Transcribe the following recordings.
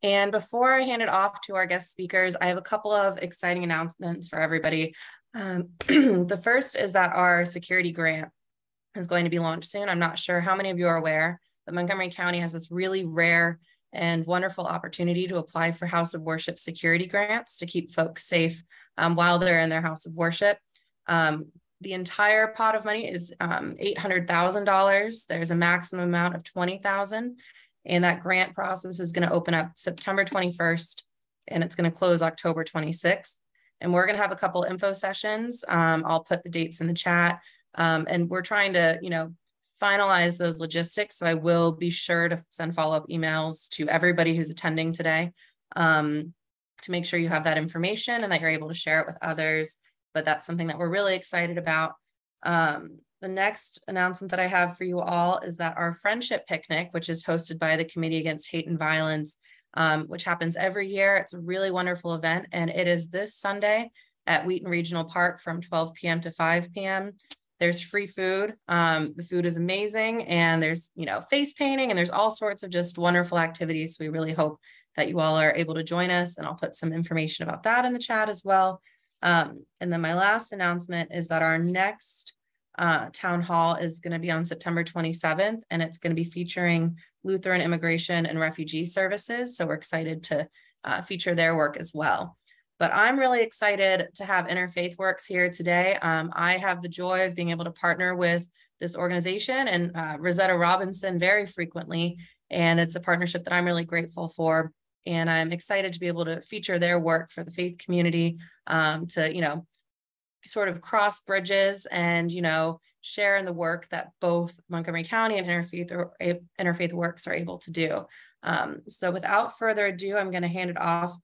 And before I hand it off to our guest speakers, I have a couple of exciting announcements for everybody. The first is that our security grant is going to be launched soon. I'm not sure how many of you are aware, but Montgomery County has this really rare and wonderful opportunity to apply for House of Worship security grants to keep folks safe while they're in their house of worship. The entire pot of money is $800,000. There's a maximum amount of $20,000. And that grant process is going to open up September 21st, and it's going to close October 26th. And we're going to have a couple info sessions. I'll put the dates in the chat. And we're trying to, finalize those logistics. So I will be sure to send follow-up emails to everybody who's attending today to make sure you have that information and that you're able to share it with others. But that's something that we're really excited about. The next announcement that I have for you all is that our friendship picnic, which is hosted by the Committee Against Hate and Violence, which happens every year. It's a really wonderful event, and it is this Sunday at Wheaton Regional Park from 12 p.m. to 5 p.m. There's free food. The food is amazing, and there's face painting, and there's all sorts of just wonderful activities. So we really hope that you all are able to join us, and I'll put some information about that in the chat as well. And then my last announcement is that our next town hall is going to be on September 27th, and it's going to be featuring Lutheran Immigration and Refugee Services. So we're excited to feature their work as well. But I'm really excited to have Interfaith Works here today. I have the joy of being able to partner with this organization and Rosetta Robinson very frequently, and it's a partnership that I'm really grateful for. And I'm excited to be able to feature their work for the faith community to, sort of cross bridges and, share in the work that both Montgomery County and Interfaith Works are able to do. So without further ado, I'm going to hand it off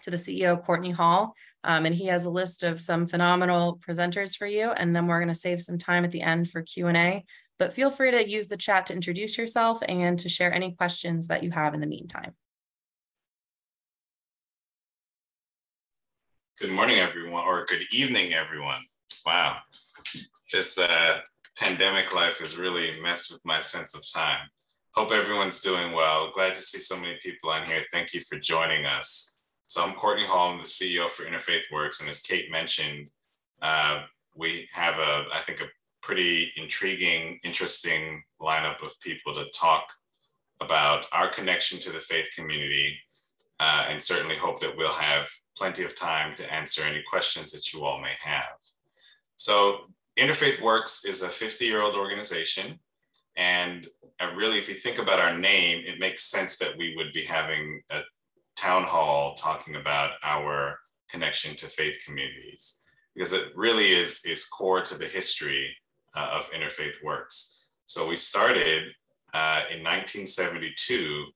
to the CEO, Courtney Hall. And he has a list of some phenomenal presenters for you. And then we're going to save some time at the end for Q&A. But feel free to use the chat to introduce yourself and to share any questions that you have in the meantime. Good morning, everyone, or good evening, everyone. Wow, this pandemic life has really messed with my sense of time. Hope everyone's doing well. Glad to see so many people on here. Thank you for joining us. So I'm Courtney Hall, I'm the CEO for Interfaith Works, and as Kate mentioned, we have I think a pretty intriguing, interesting lineup of people to talk about our connection to the faith community, and certainly hope that we'll have plenty of time to answer any questions that you all may have. So Interfaith Works is a 50-year-old organization, and really, if you think about our name, it makes sense that we would be having a town hall talking about our connection to faith communities, because it really is core to the history of Interfaith Works. So we started in 1972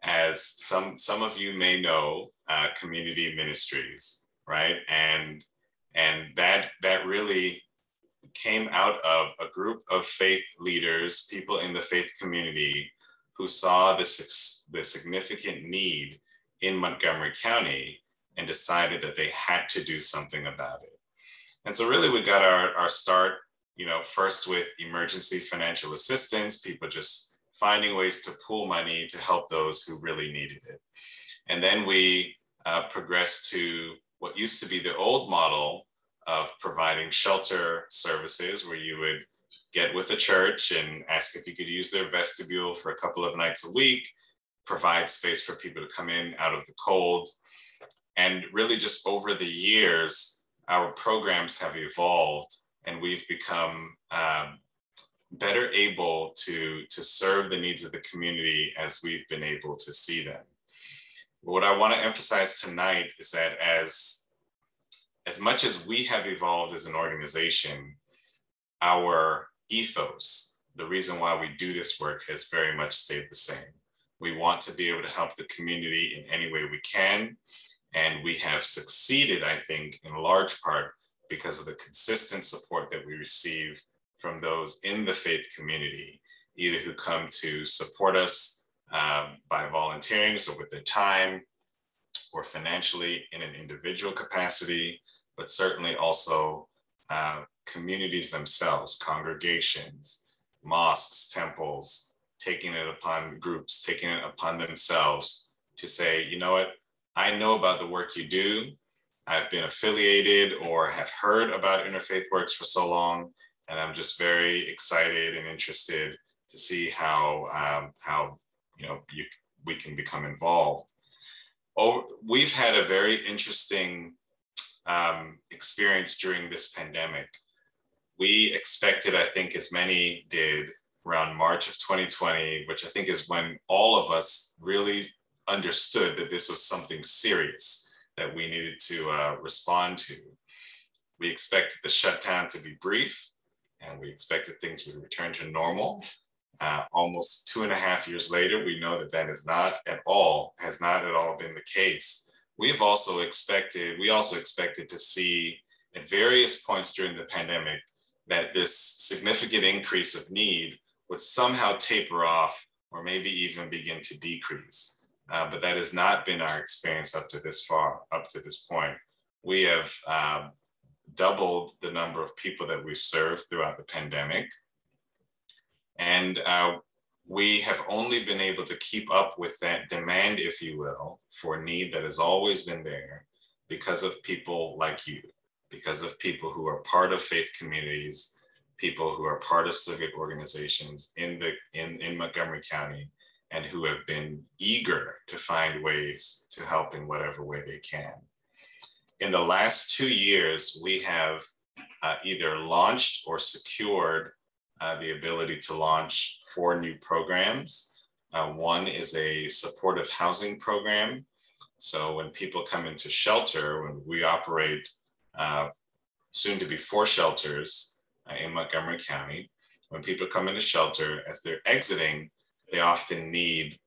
as some of you may know, community ministries, right? And that really came out of a group of faith leaders, people in the faith community who saw the significant need in Montgomery County and decided that they had to do something about it. And so really we got our start, first with emergency financial assistance, people just finding ways to pool money to help those who really needed it. And then we progressed to what used to be the old model of providing shelter services, where you would get with a church and ask if you could use their vestibule for a couple of nights a week, provide space for people to come in out of the cold. And really just over the years, our programs have evolved and we've become better able to serve the needs of the community as we've been able to see them. What I want to emphasize tonight is that as much as we have evolved as an organization, our ethos, the reason why we do this work, has very much stayed the same. We want to be able to help the community in any way we can. And we have succeeded, I think, in large part because of the consistent support that we receive from those in the faith community, either who come to support us by volunteering, so with their time, or financially in an individual capacity, but certainly also communities themselves, congregations, mosques, temples, taking it upon groups, taking it upon themselves to say, you know what, I know about the work you do. I've been affiliated or have heard about Interfaith Works for so long, and I'm just very excited and interested to see how we can become involved. We've had a very interesting experience during this pandemic. We expected, I think, as many did, around March of 2020, which I think is when all of us really understood that this was something serious that we needed to respond to. We expected the shutdown to be brief, and we expected things would return to normal. Almost 2.5 years later, we know that has not at all been the case. We also expected to see at various points during the pandemic that this significant increase of need would somehow taper off or maybe even begin to decrease. But that has not been our experience up to this point. We have doubled the number of people that we've served throughout the pandemic. And we have only been able to keep up with that demand, if you will, for a need that has always been there because of people like you, because of people who are part of faith communities, people who are part of civic organizations in Montgomery County, and who have been eager to find ways to help in whatever way they can. In the last 2 years, we have either launched or secured the ability to launch 4 new programs. One is a supportive housing program. So when people come into shelter, when we operate soon to be 4 shelters in Montgomery County, when people come into shelter, as they're exiting, they often need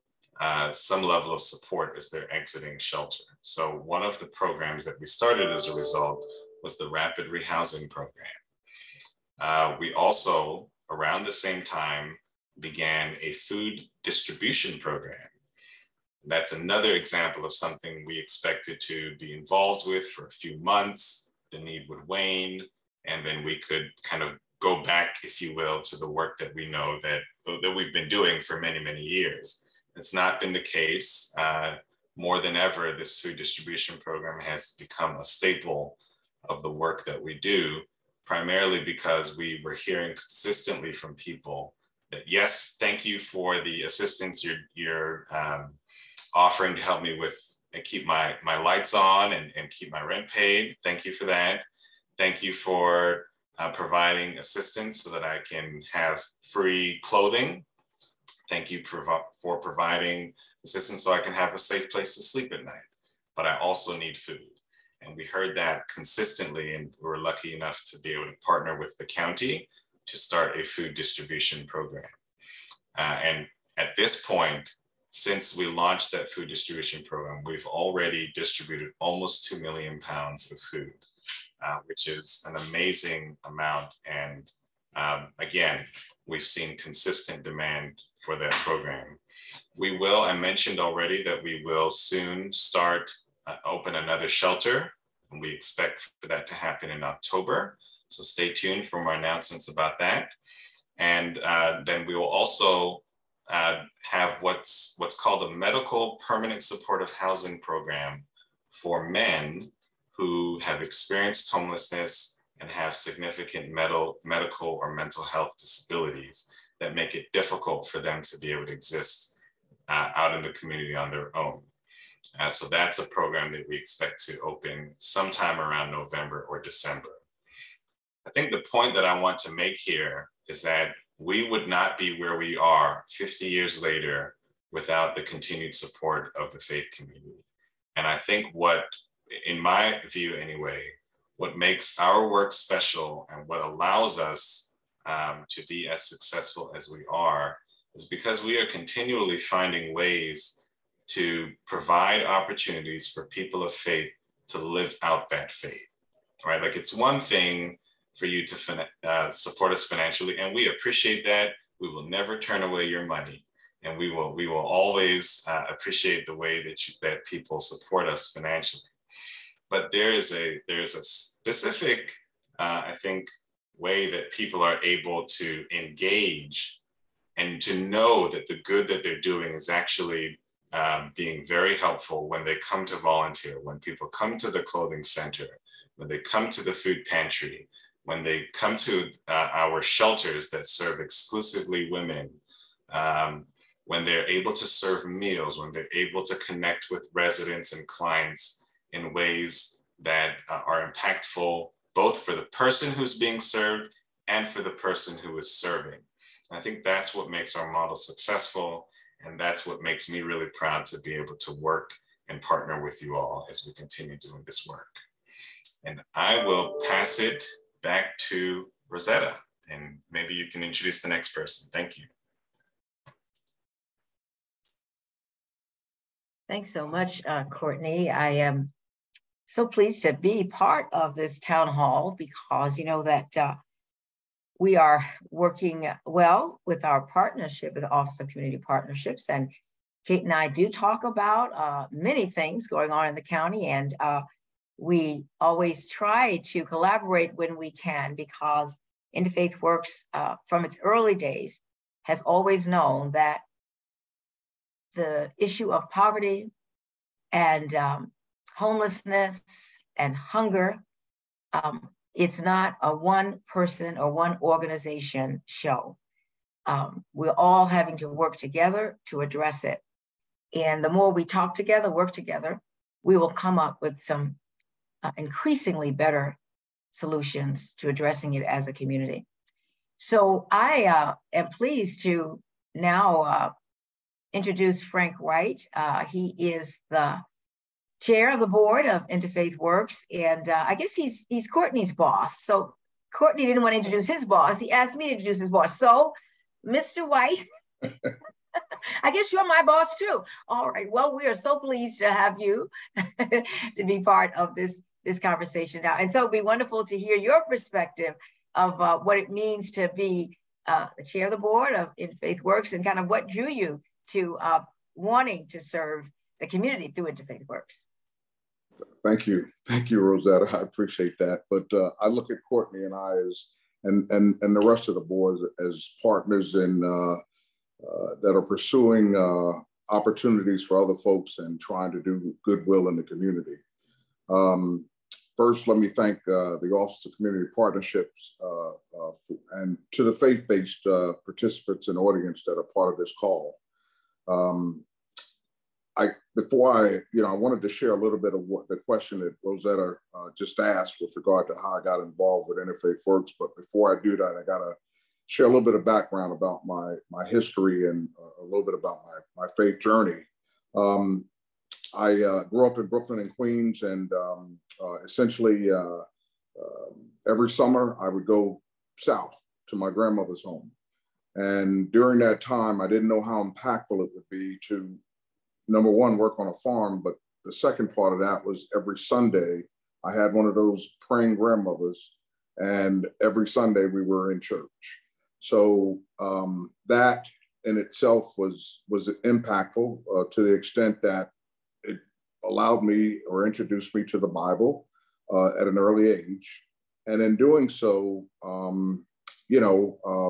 some level of support as they're exiting shelter. So one of the programs that we started as a result was the Rapid Rehousing Program. We also, around the same time, began a food distribution program. That's another example of something we expected to be involved with for a few months. The need would wane, and then we could kind of go back, if you will, to the work that we know that we've been doing for many, many years. It's not been the case. More than ever, this food distribution program has become a staple of the work that we do, primarily because we were hearing consistently from people that, yes, thank you for the assistance you're offering to help me with and keep my lights on and keep my rent paid. Thank you for that. Thank you for providing assistance so that I can have free clothing. Thank you for providing assistance so I can have a safe place to sleep at night. But I also need food. And we heard that consistently, and we were lucky enough to be able to partner with the county to start a food distribution program. And at this point, since we launched that food distribution program, we've already distributed almost 2 million pounds of food, which is an amazing amount. And again, we've seen consistent demand for that program. I mentioned already that we will soon open another shelter, and we expect for that to happen in October. So stay tuned for more announcements about that. And then we will also have what's called a medical permanent supportive housing program for men who have experienced homelessness and have significant medical or mental health disabilities that make it difficult for them to be able to exist out in the community on their own. So that's a program that we expect to open sometime around November or December. I think the point that I want to make here is that we would not be where we are 50 years later without the continued support of the faith community. And I think in my view anyway, what makes our work special and what allows us to be as successful as we are is because we are continually finding ways to provide opportunities for people of faith to live out that faith, right? Like, it's one thing for you to support us financially, and we appreciate that. We will never turn away your money, and we will always appreciate the way that people support us financially. But there is a specific, I think, way that people are able to engage and to know that the good that they're doing is actually being very helpful when they come to volunteer, when people come to the clothing center, when they come to the food pantry, when they come to our shelters that serve exclusively women, when they're able to serve meals, when they're able to connect with residents and clients in ways that are impactful, both for the person who's being served and for the person who is serving. And I think that's what makes our model successful. And that's what makes me really proud to be able to work and partner with you all as we continue doing this work. And I will pass it back to Rosetta, and maybe you can introduce the next person. Thank you. Thanks so much, Courtney. I am so pleased to be part of this town hall because you know that we are working well with our partnership with the Office of Community Partnerships, and Kate and I do talk about many things going on in the county, and we always try to collaborate when we can because Interfaith Works from its early days has always known that the issue of poverty and homelessness and hunger, it's not a one person or one organization show. We're all having to work together to address it. And the more we talk together, work together, we will come up with some increasingly better solutions to addressing it as a community. So I am pleased to now introduce Frank Wright. He is the chair of the board of Interfaith Works, and I guess he's Courtney's boss. So Courtney didn't want to introduce his boss. He asked me to introduce his boss. So, Mr. White, I guess you're my boss too. All right. Well, we are so pleased to have you to be part of this conversation now. And so it'd be wonderful to hear your perspective of what it means to be the chair of the board of Interfaith Works and kind of what drew you to wanting to serve the community through Interfaith Works. Thank you, Rosetta. I appreciate that. But I look at Courtney and I as, and the rest of the board as partners in that are pursuing opportunities for other folks and trying to do goodwill in the community. First, let me thank the Office of Community Partnerships and to the faith-based participants and audience that are part of this call. I wanted to share a little bit of what the question that Rosetta just asked with regard to how I got involved with Interfaith Works. But before I do that, I gotta share a little bit of background about my history and a little bit about my faith journey. I grew up in Brooklyn and Queens, and essentially every summer I would go south to my grandmother's home. And during that time, I didn't know how impactful it would be to, number one, work on a farm, but the second part of that was every Sunday, I had one of those praying grandmothers, and every Sunday we were in church. So that in itself was impactful to the extent that it allowed me or introduced me to the Bible at an early age. And in doing so,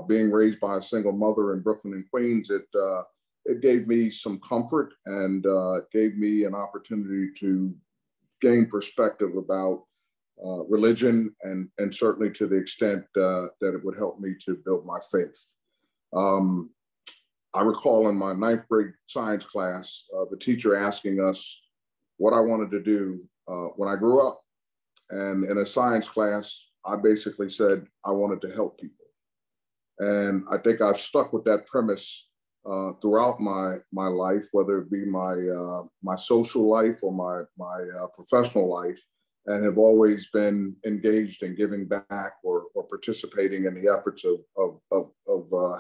being raised by a single mother in Brooklyn and Queens, it gave me some comfort and gave me an opportunity to gain perspective about religion and certainly to the extent that it would help me to build my faith. I recall in my 9th grade science class, the teacher asking us what I wanted to do when I grew up. And in a science class, I basically said I wanted to help people. And I think I've stuck with that premise throughout my life, whether it be my social life or my professional life, and have always been engaged in giving back or participating in the efforts of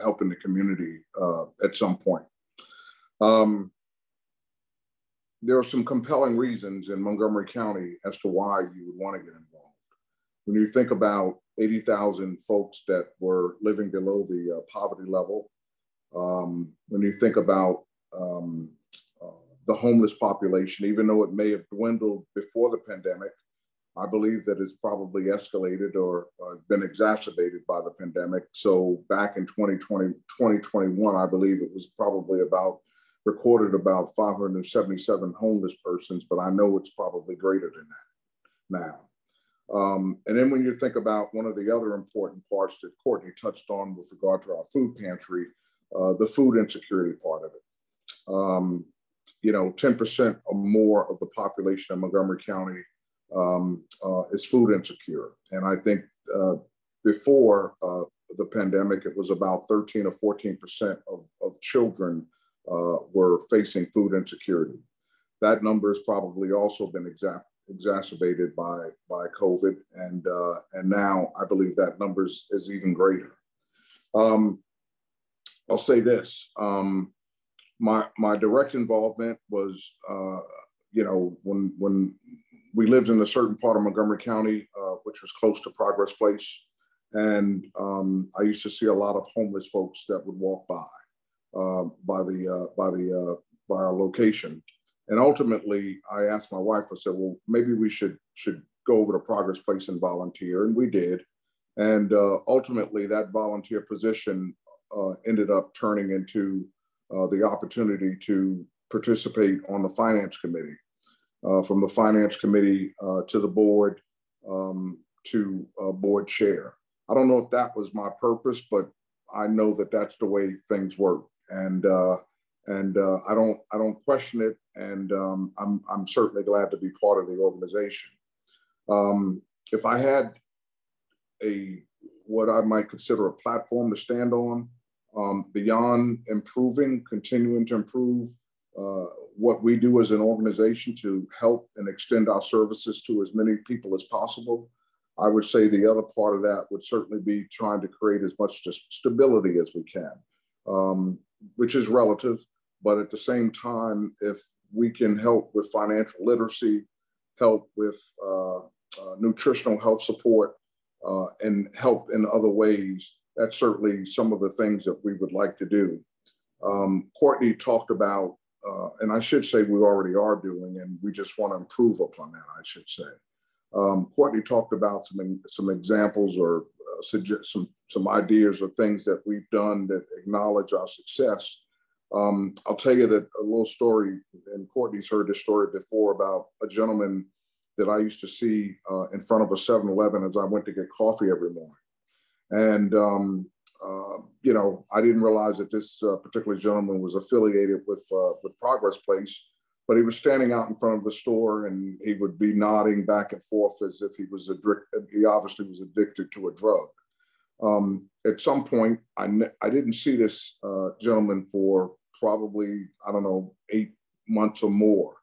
helping the community at some point. There are some compelling reasons in Montgomery County as to why you would want to get involved. When you think about 80,000 folks that were living below the poverty level, when you think about the homeless population, even though it may have dwindled before the pandemic, I believe that it's probably escalated or been exacerbated by the pandemic. So back in 2020, 2021, I believe it was probably about recorded about 577 homeless persons, but I know it's probably greater than that now. And then when you think about one of the other important parts that Courtney touched on with regard to our food pantry, the food insecurity part of it. 10% or more of the population of Montgomery County is food insecure. And I think before the pandemic, it was about 13 or 14% of children were facing food insecurity. That number has probably also been exacerbated by COVID, and now I believe that number is even greater. I'll say this: my direct involvement was, when we lived in a certain part of Montgomery County, which was close to Progress Place, and I used to see a lot of homeless folks that would walk by our location. And ultimately, I asked my wife, I said, well, maybe we should go over to Progress Place and volunteer. And we did. And ultimately, that volunteer position ended up turning into the opportunity to participate on the finance committee, from the finance committee to the board, to board chair. I don't know if that was my purpose, but I know that that's the way things work. And I don't question it, and I'm certainly glad to be part of the organization. If I had what I might consider a platform to stand on, beyond continuing to improve what we do as an organization to help and extend our services to as many people as possible, I would say the other part of that would certainly be trying to create as much stability as we can, which is relative. But at the same time, if we can help with financial literacy, help with nutritional health support, and help in other ways, that's certainly some of the things that we would like to do. Courtney talked about, and I should say we already are doing, and we just want to improve upon that, I should say. Courtney talked about some examples or some ideas or things that we've done that acknowledge our success. I'll tell you that a little story, and Courtney's heard this story before, about a gentleman that I used to see in front of a 7-Eleven as I went to get coffee every morning. And, I didn't realize that this particular gentleman was affiliated with Progress Place, but he was standing out in front of the store and he would be nodding back and forth as if he obviously was addicted to a drug. At some point, I didn't see this gentleman for probably, 8 months or more,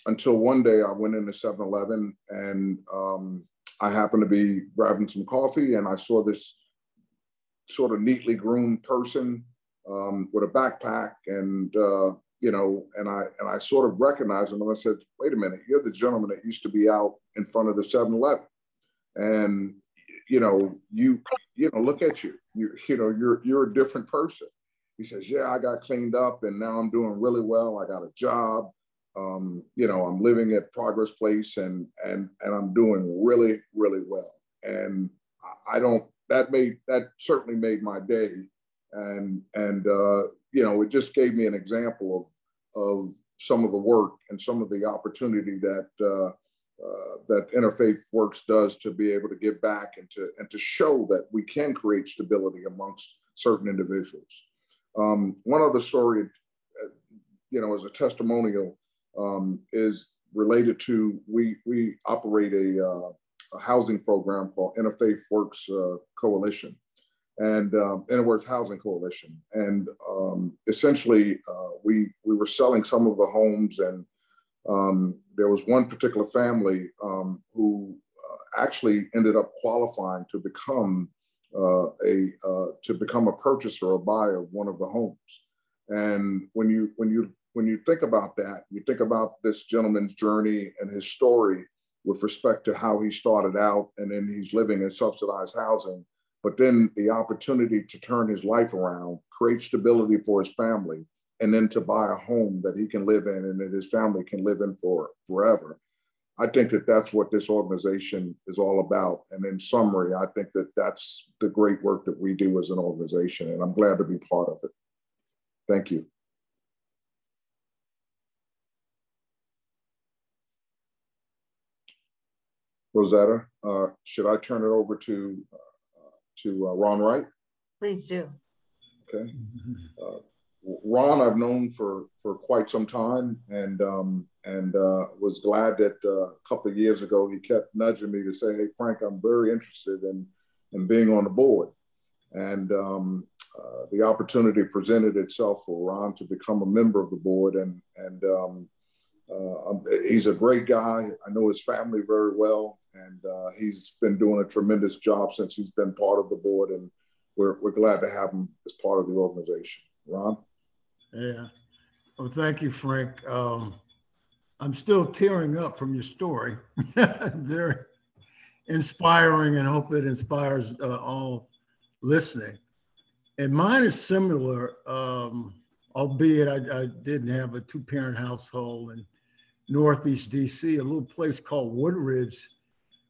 until one day I went into 7-Eleven and I happened to be grabbing some coffee, and I saw this sort of neatly groomed person with a backpack, and I sort of recognized him, and I said, "Wait a minute, you're the gentleman that used to be out in front of the 7-Eleven, and look at you. You're a different person." He says, "Yeah, I got cleaned up, and now I'm doing really well. I got a job. I'm living at Progress Place, and I'm doing really, really well." And that certainly made my day. And it just gave me an example of some of the work and some of the opportunity that Interfaith Works does to be able to give back and to show that we can create stability amongst certain individuals. One other story, as a testimonial, is related to, we operate a housing program called Interfaith Works Coalition, and Interworks Housing Coalition. And essentially, we were selling some of the homes, and there was one particular family who actually ended up qualifying to become a purchaser or buyer of one of the homes. And when you think about that, you think about this gentleman's journey and his story with respect to how he started out, and then he's living in subsidized housing, but then the opportunity to turn his life around, create stability for his family, and then to buy a home that he can live in and that his family can live in for forever. I think that that's what this organization is all about. And in summary, I think that that's the great work that we do as an organization, and I'm glad to be part of it. Thank you. Rosetta. Should I turn it over to Ron Wright? Please do. Okay. Ron, I've known for quite some time, and was glad that a couple of years ago he kept nudging me to say, "Hey, Frank, I'm very interested in being on the board." And the opportunity presented itself for Ron to become a member of the board, and he's a great guy. I know his family very well, and he's been doing a tremendous job since he's been part of the board, and we're glad to have him as part of the organization. Ron? Yeah. Well, thank you, Frank. I'm still tearing up from your story. Very inspiring, and hope it inspires all listening. And mine is similar, albeit I didn't have a two-parent household in Northeast DC, a little place called Woodridge,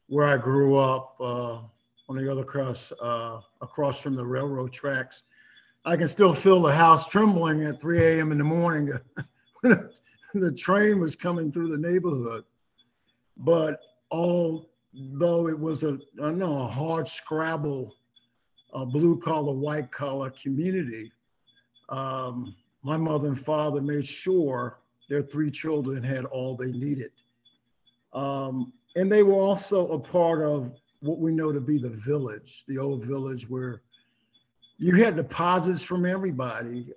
where I grew up on the other across from the railroad tracks. I can still feel the house trembling at 3 a.m. in the morning when the train was coming through the neighborhood. But although it was a hard scrabble, blue collar, white collar community, my mother and father made sure their 3 children had all they needed. And they were also a part of what we know to be the village, the old village, where you had deposits from everybody,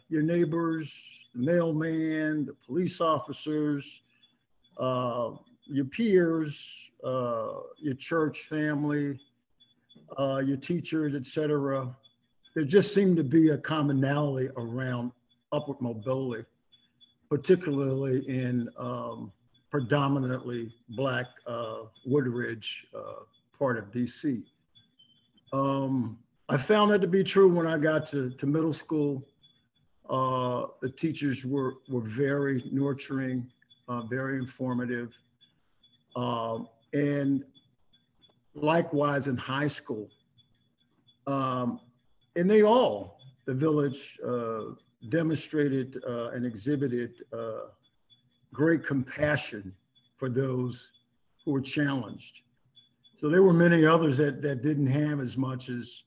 your neighbors, the mailman, the police officers, your peers, your church family, your teachers, etc. There just seemed to be a commonality around upward mobility, particularly in predominantly Black Woodridge part of DC. I found that to be true when I got to middle school. The teachers were very nurturing, very informative. And likewise in high school. And the village demonstrated and exhibited great compassion for those who were challenged. So there were many others that didn't have as much as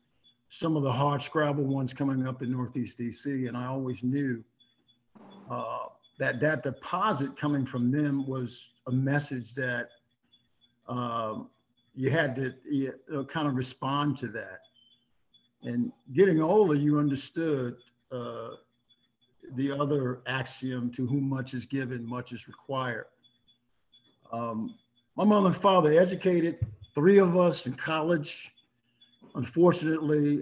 some of the hard scrabble ones coming up in Northeast DC. And I always knew that deposit coming from them was a message that you had to kind of respond to that. And getting older, you understood the other axiom, to whom much is given, much is required. My mother and father educated 3 of us in college. Unfortunately,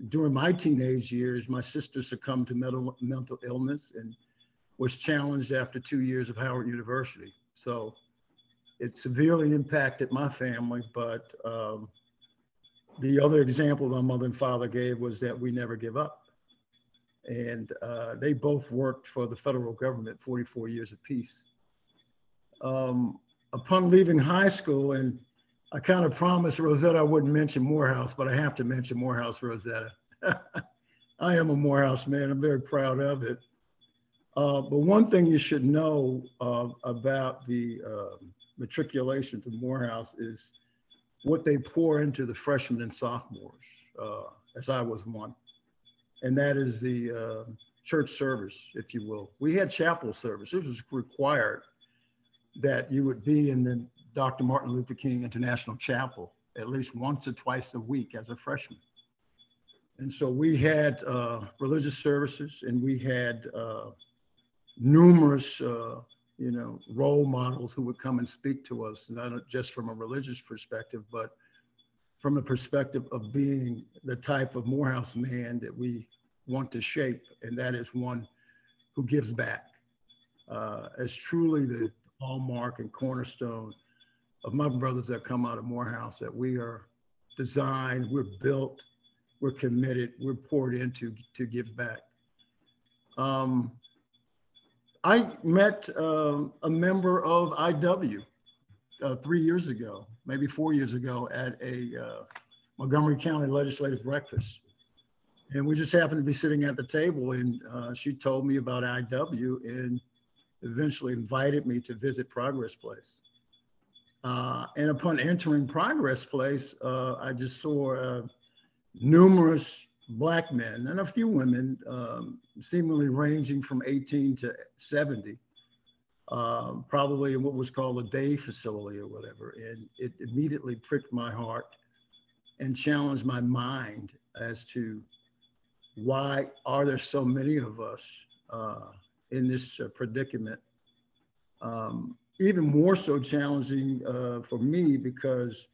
during my teenage years, my sister succumbed to mental illness and was challenged after 2 years of Howard University. So it severely impacted my family, but the other example my mother and father gave was that we never give up. And they both worked for the federal government, 44 years apiece. Upon leaving high school, and I kind of promised Rosetta I wouldn't mention Morehouse, but I have to mention Morehouse, Rosetta. I am a Morehouse man, I'm very proud of it. But one thing you should know about the matriculation to Morehouse is what they pour into the freshmen and sophomores, as I was one. And that is the church service, if you will. We had chapel service. It was required that you would be in the Dr. Martin Luther King International Chapel at least once or twice a week as a freshman. And so we had religious services, and we had numerous role models who would come and speak to us, not just from a religious perspective, but from the perspective of being the type of Morehouse man that we want to shape, and that is one who gives back. As truly the hallmark and cornerstone of my brothers that come out of Morehouse, that we are designed, we're built, we're committed, we're poured into to give back. I met a member of IW 3 years ago, maybe 4 years ago, at a Montgomery County legislative breakfast. And we just happened to be sitting at the table, and she told me about IW and eventually invited me to visit Progress Place. And upon entering Progress Place, I just saw numerous Black men and a few women, seemingly ranging from 18 to 70, probably in what was called a day facility or whatever. And it immediately pricked my heart and challenged my mind as to why are there so many of us in this predicament. Even more so challenging for me because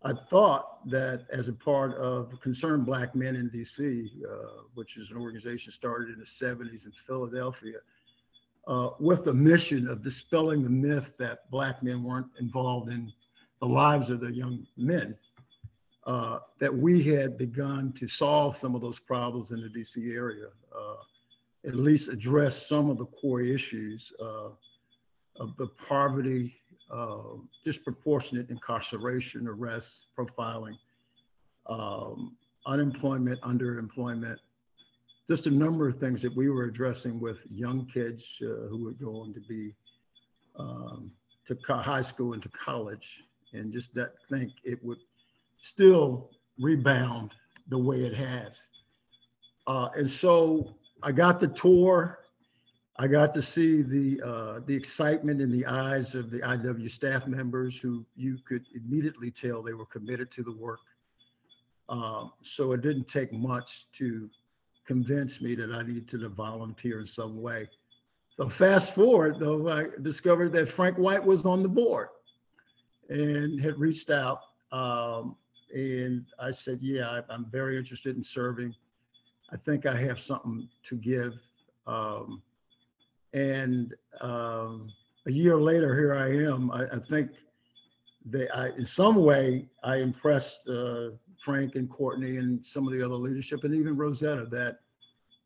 I thought that as a part of Concerned Black Men in DC, which is an organization started in the 70s in Philadelphia, with the mission of dispelling the myth that Black men weren't involved in the lives of their young men, that we had begun to solve some of those problems in the DC area, at least address some of the core issues of the poverty, disproportionate incarceration, arrests, profiling, unemployment, underemployment, just a number of things that we were addressing with young kids who were going to be to high school and to college, and just that think it would still rebound the way it has. And so I got the tour. I got to see the excitement in the eyes of the IW staff members who you could immediately tell they were committed to the work. So it didn't take much to convince me that I needed to volunteer in some way. So fast forward though, I discovered that Frank White was on the board and had reached out. And I said, yeah, I'm very interested in serving. I think I have something to give. And a year later, here I am. I think that in some way, I impressed Frank and Courtney and some of the other leadership, and even Rosetta, that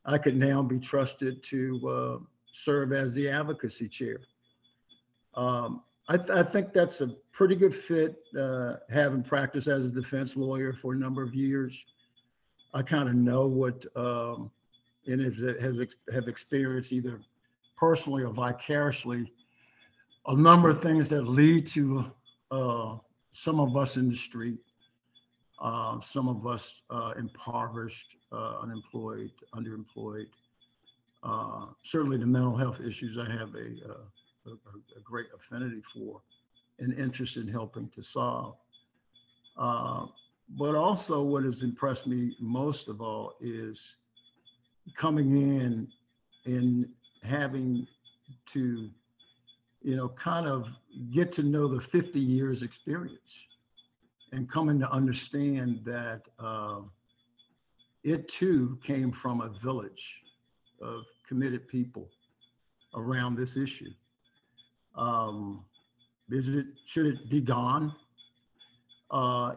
I could now be trusted to serve as the advocacy chair. I think that's a pretty good fit, having practiced as a defense lawyer for a number of years. I kind of know what, and have experienced either personally or vicariously a number of things that lead to some of us in the street, some of us impoverished, unemployed, underemployed. Certainly the mental health issues I have a great affinity for and interest in helping to solve. But also what has impressed me most of all is coming in and having to, kind of get to know the 50 years experience and coming to understand that it too came from a village of committed people around this issue. Should it be gone?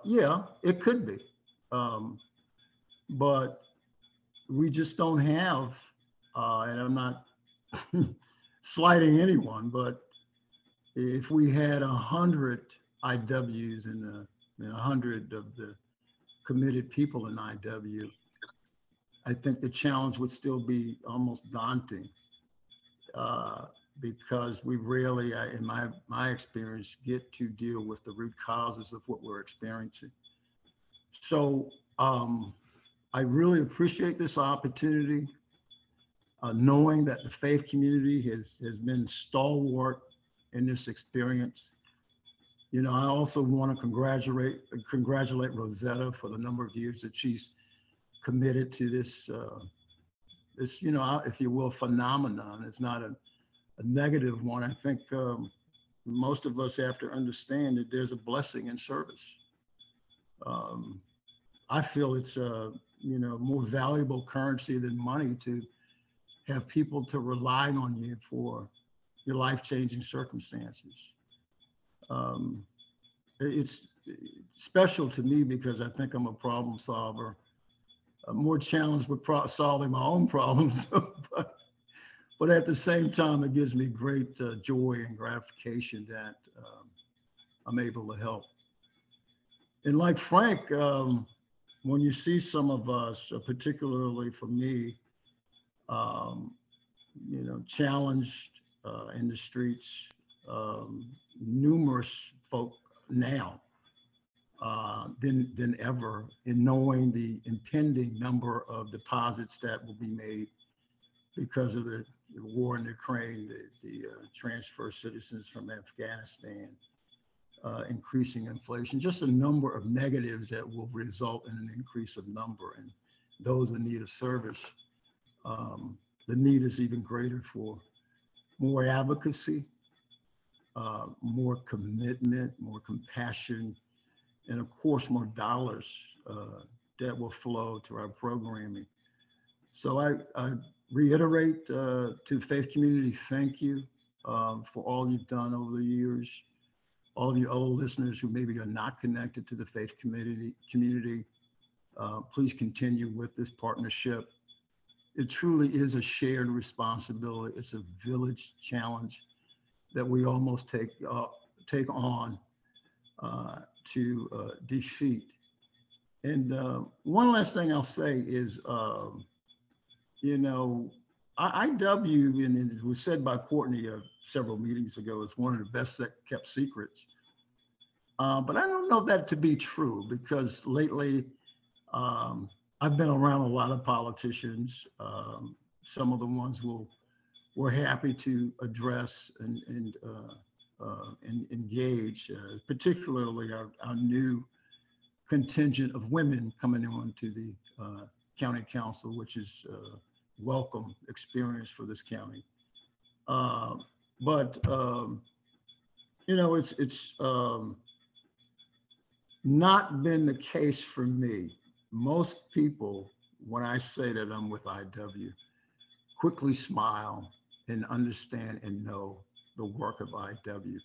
Yeah, it could be. But we just don't have, and I'm not slighting anyone, but if we had 100 IWs and 100 of the committed people in IW, I think the challenge would still be almost daunting, because we rarely, in my experience, get to deal with the root causes of what we're experiencing. So I really appreciate this opportunity, knowing that the faith community has been stalwart in this experience. I also want to congratulate Rosetta for the number of years that she's committed to this, if you will, phenomenon. It's not a negative one. I think most of us have to understand that there's a blessing in service. I feel it's more valuable currency than money to have people to rely on you for your life-changing circumstances. It's special to me because I think I'm a problem solver. I'm more challenged with solving my own problems, but at the same time, it gives me great joy and gratification that I'm able to help. And like Frank, when you see some of us, particularly for me, challenged in the streets, numerous folk now than ever, in knowing the impending number of deposits that will be made because of the war in Ukraine, the transfer citizens from Afghanistan, increasing inflation, just a number of negatives that will result in an increase of number and those in need of service. The need is even greater for more advocacy, more commitment, more compassion, and of course, more dollars that will flow to our programming. So I reiterate to the faith community, thank you for all you've done over the years. All of you other listeners who maybe are not connected to the faith community, please continue with this partnership. It truly is a shared responsibility. It's a village challenge that we almost take on to defeat. And one last thing I'll say is, you know, IW, and it was said by Courtney several meetings ago, is one of the best kept secrets. But I don't know that to be true, because lately I've been around a lot of politicians. Some of the ones we're happy to address and engage, particularly our new contingent of women coming on to the county council, which is welcome experience for this county. But you know, it's not been the case for me. Most people, when I say that I'm with IW, quickly smile and understand and know the work of IW.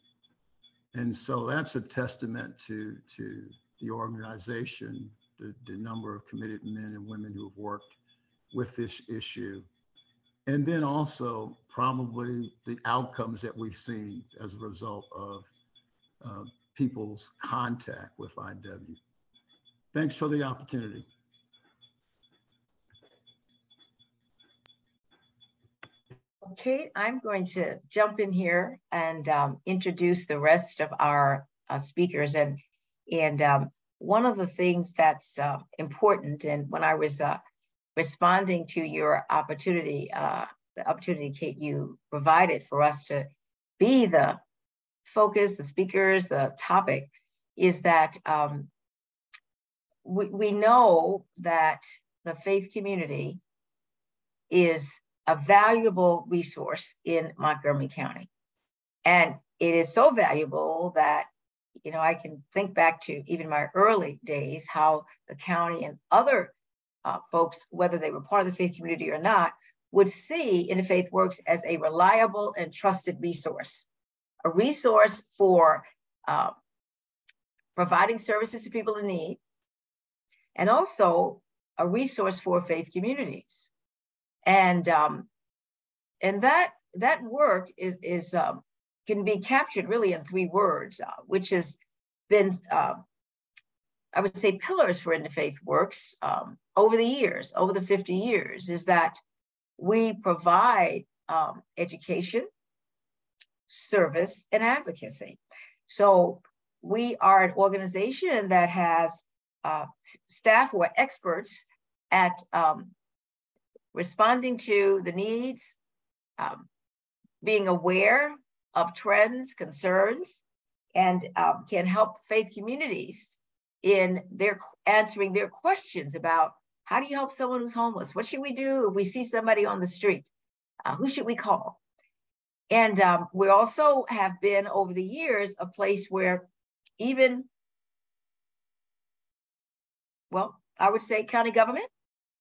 And so that's a testament to the organization, the number of committed men and women who have worked with this issue. And then also probably the outcomes that we've seen as a result of people's contact with IW. Thanks for the opportunity. Okay, I'm going to jump in here and introduce the rest of our speakers. And one of the things that's important, and when I was responding to your opportunity, the opportunity, Kate, you provided for us to be the focus, the speakers, the topic, is that we know that the faith community is a valuable resource in Montgomery County. And it is so valuable that, you know, I can think back to even my early days, how the county and other folks, whether they were part of the faith community or not, would see Interfaith Works as a reliable and trusted resource, a resource for providing services to people in need, and also a resource for faith communities. And that work is can be captured really in 3 words, which has been, I would say, pillars for Interfaith Works over the years, over the 50 years, is that we provide education, service, and advocacy. So we are an organization that has staff who are experts at responding to the needs, being aware of trends, concerns, and can help faith communities in their answering their questions about how do you help someone who's homeless? What should we do if we see somebody on the street? Who should we call? And we also have been over the years a place where even, well, I would say county government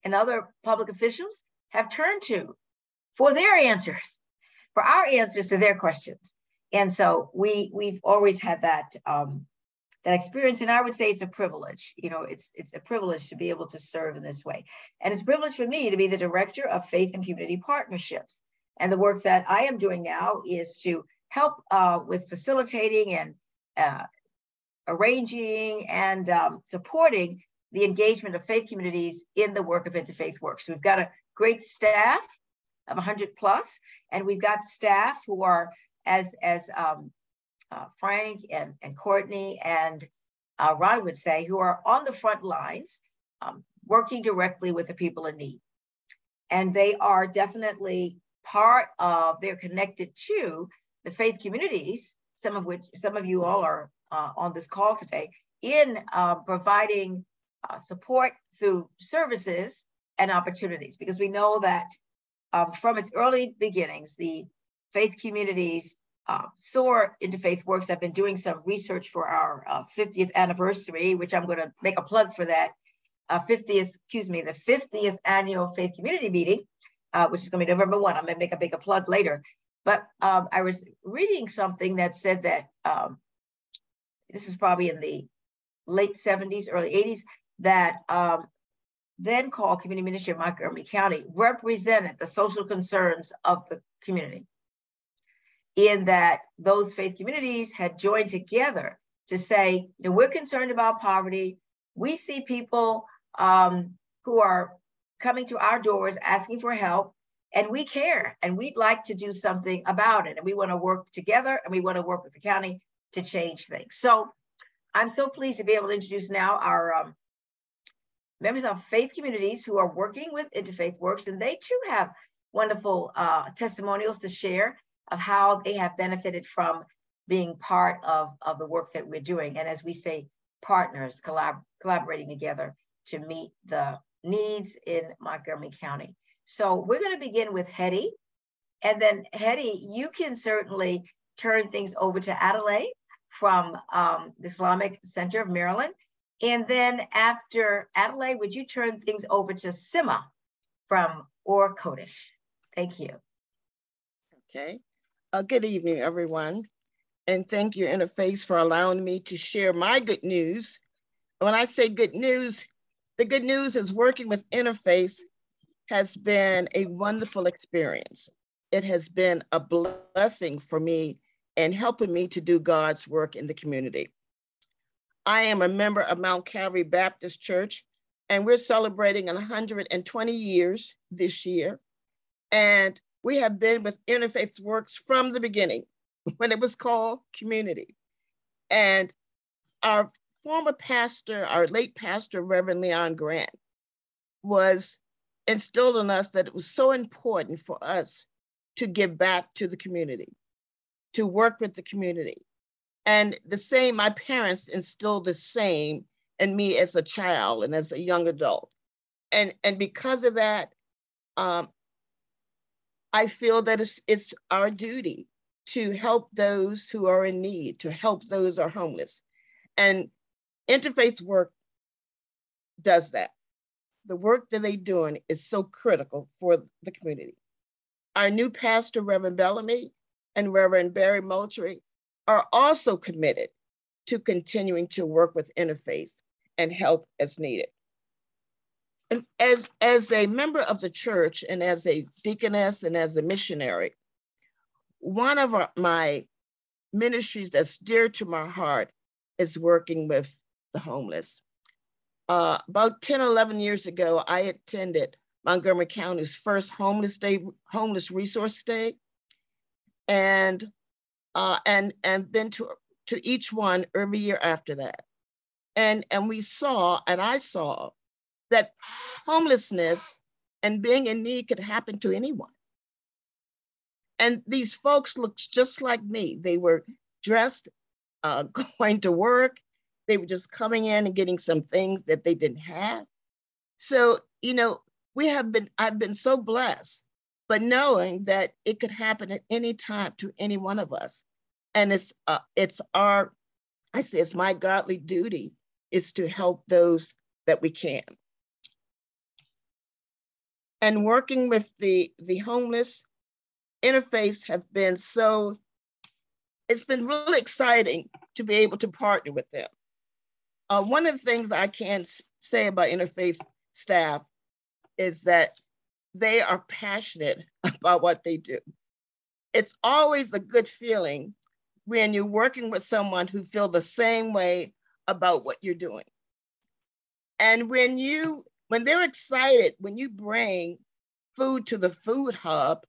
and other public officials have turned to for their answers, for our answers to their questions. And so we've always had that that experience, and I would say it's a privilege. You know, it's a privilege to be able to serve in this way. And it's a privilege for me to be the director of Faith and Community Partnerships. And the work that I am doing now is to help with facilitating and arranging and supporting the engagement of faith communities in the work of Interfaith Works. We've got a great staff of 100+, and we've got staff who are as Frank and Courtney and Ron would say, who are on the front lines, working directly with the people in need. And they are definitely part of, they're connected to the faith communities, some of you all are on this call today, in providing support through services and opportunities, because we know that from its early beginnings, the faith communities saw Interfaith Works. I've been doing some research for our 50th anniversary, which I'm going to make a plug for that. The 50th annual faith community meeting, which is going to be November 1. I'm going to make a bigger plug later. But I was reading something that said that this is probably in the late 70s, early 80s, that then called community ministry of Montgomery County represented the social concerns of the community, in that those faith communities had joined together to say, you know, we're concerned about poverty. We see people who are coming to our doors asking for help, and we care, and we'd like to do something about it. And we want to work together, and we want to work with the county to change things. So I'm so pleased to be able to introduce now our members of faith communities who are working with Interfaith Works, and they too have wonderful testimonials to share of how they have benefited from being part of the work that we're doing. And as we say, partners collaborating together to meet the needs in Montgomery County. So we're going to begin with Hetty. And then Hetty, you can certainly turn things over to Adelaide from the Islamic Center of Maryland. And then after Adelaide, would you turn things over to Sima from Or Kodesh? Thank you. Okay. Good evening, everyone. And thank you, Interfaith, for allowing me to share my good news. When I say good news, the good news is working with Interfaith has been a wonderful experience. It has been a blessing for me and helping me to do God's work in the community. I am a member of Mount Calvary Baptist Church, and we're celebrating 120 years this year. And we have been with Interfaith Works from the beginning, when it was called Community. And our former pastor, our late pastor, Reverend Leon Grant, was instilled in us that it was so important for us to give back to the community, to work with the community. And the same, my parents instilled the same in me as a child and as a young adult. And because of that, I feel that it's our duty to help those who are in need, to help those who are homeless. And Interfaith Work does that. The work that they're doing is so critical for the community. Our new pastor, Reverend Bellamy, and Reverend Barry Moultrie are also committed to continuing to work with Interfaith and help as needed. And as a member of the church and as a deaconess and as a missionary, one of my ministries that's dear to my heart is working with the homeless. About 10, 11 years ago, I attended Montgomery County's first homeless resource day, and been to each one every year after that. And I saw that homelessness and being in need could happen to anyone. And these folks looked just like me. They were dressed, going to work. They were just coming in and getting some things that they didn't have. So, you know, I've been so blessed, but knowing that it could happen at any time to any one of us. And it's my godly duty is to help those that we can. And working with the homeless, Interfaith have been it's been really exciting to be able to partner with them. One of the things I can say about Interfaith staff is that they are passionate about what they do. It's always a good feeling when you're working with someone who feels the same way about what you're doing. And when they're excited, when you bring food to the food hub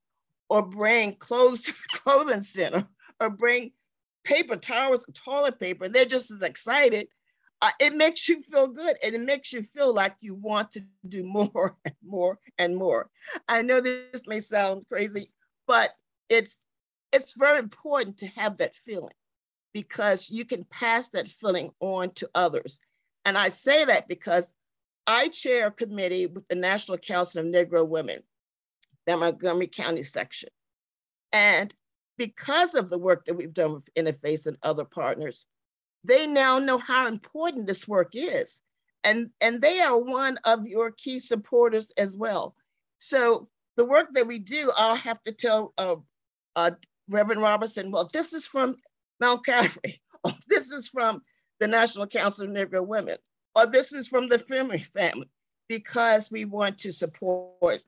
or bring clothes to the clothing center or bring paper towels, toilet paper, and they're just as excited. It makes you feel good, and it makes you feel like you want to do more and more and more. I know this may sound crazy, but it's very important to have that feeling, because you can pass that feeling on to others. And I say that because I chair a committee with the National Council of Negro Women, the Montgomery County section. And because of the work that we've done with Interfaith and other partners, they now know how important this work is. And they are one of your key supporters as well. So the work that we do, I'll have to tell Reverend Robertson, well, this is from Mount Calvary, or this is from the National Council of Negro Women, or this is from the Femery family, because we want to support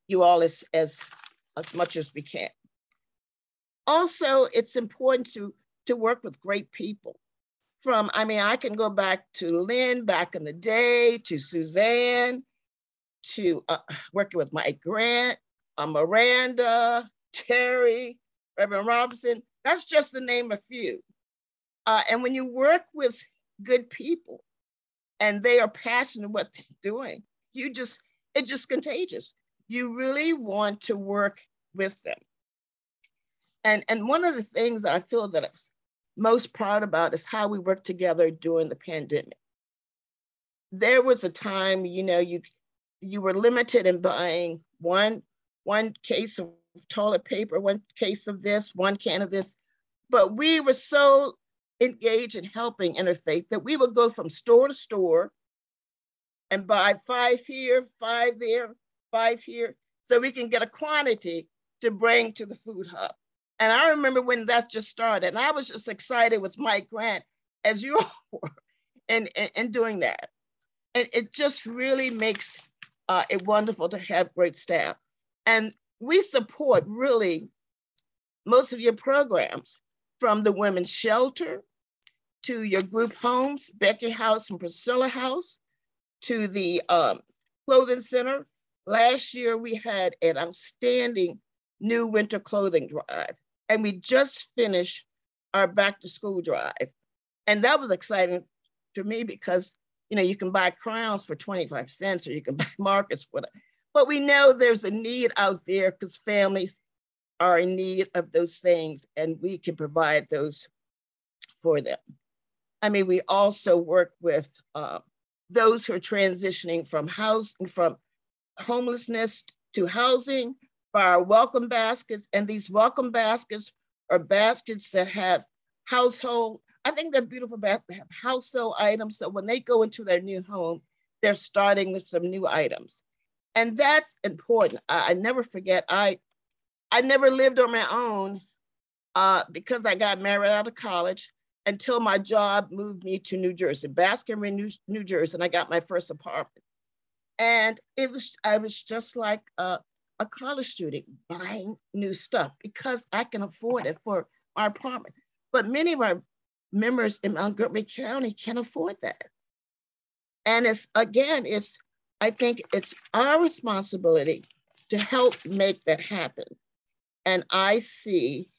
you all as much as we can. Also, it's important to work with great people. I can go back to Lynn back in the day, to Suzanne, to working with Mike Grant, Miranda, Terry, Reverend Robinson. That's just to name a few. And when you work with good people and they are passionate about what they're doing, it's just contagious. You really want to work with them. And one of the things that I feel that I'm most proud about is how we worked together during the pandemic. There was a time, you were limited in buying one case of toilet paper, one case of this, one can of this, but we were so engaged in helping Interfaith that we would go from store to store and buy 5 here, 5 there, 5 here, so we can get a quantity to bring to the food hub. And I remember when that just started, and I was just excited with Mike Grant, as you all were, and doing that. And it just really makes it wonderful to have great staff. And we support really most of your programs, from the Women's Shelter to your group homes, Becky House and Priscilla House, to the Clothing Center. Last year, we had an outstanding new winter clothing drive. And we just finished our back to school drive. And that was exciting to me because, you can buy crowns for 25 cents or you can buy markers for that. But we know there's a need out there because families are in need of those things and we can provide those for them. We also work with those who are transitioning from homelessness to housing, by our welcome baskets. And these welcome baskets are baskets that have I think they're beautiful baskets that have household items. So when they go into their new home, they're starting with some new items. And that's important. I never forget, I never lived on my own because I got married out of college until my job moved me to New Jersey, Baskin Ridge, New Jersey, and I got my first apartment. And I was just like a college student buying new stuff because I can afford it for my apartment. But many of our members in Montgomery County can't afford that. And I think it's our responsibility to help make that happen. And I see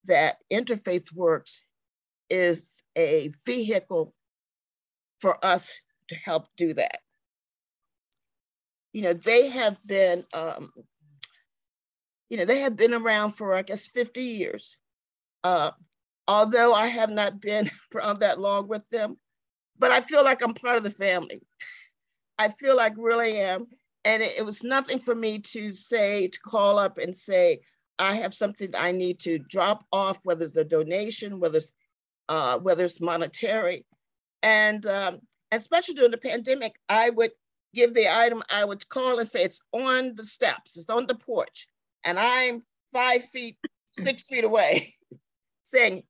that Interfaith Works is a vehicle for us to help do that. They have been, around for, I guess, 50 years. Although I have not been around that long with them, but I feel like I'm part of the family. I feel like really am. And it was nothing for me to call up and say, I have something I need to drop off, whether it's a donation, whether it's monetary. And especially during the pandemic, I would give the item, I would call and say, it's on the steps, it's on the porch. And I'm 5 feet, 6 feet away saying,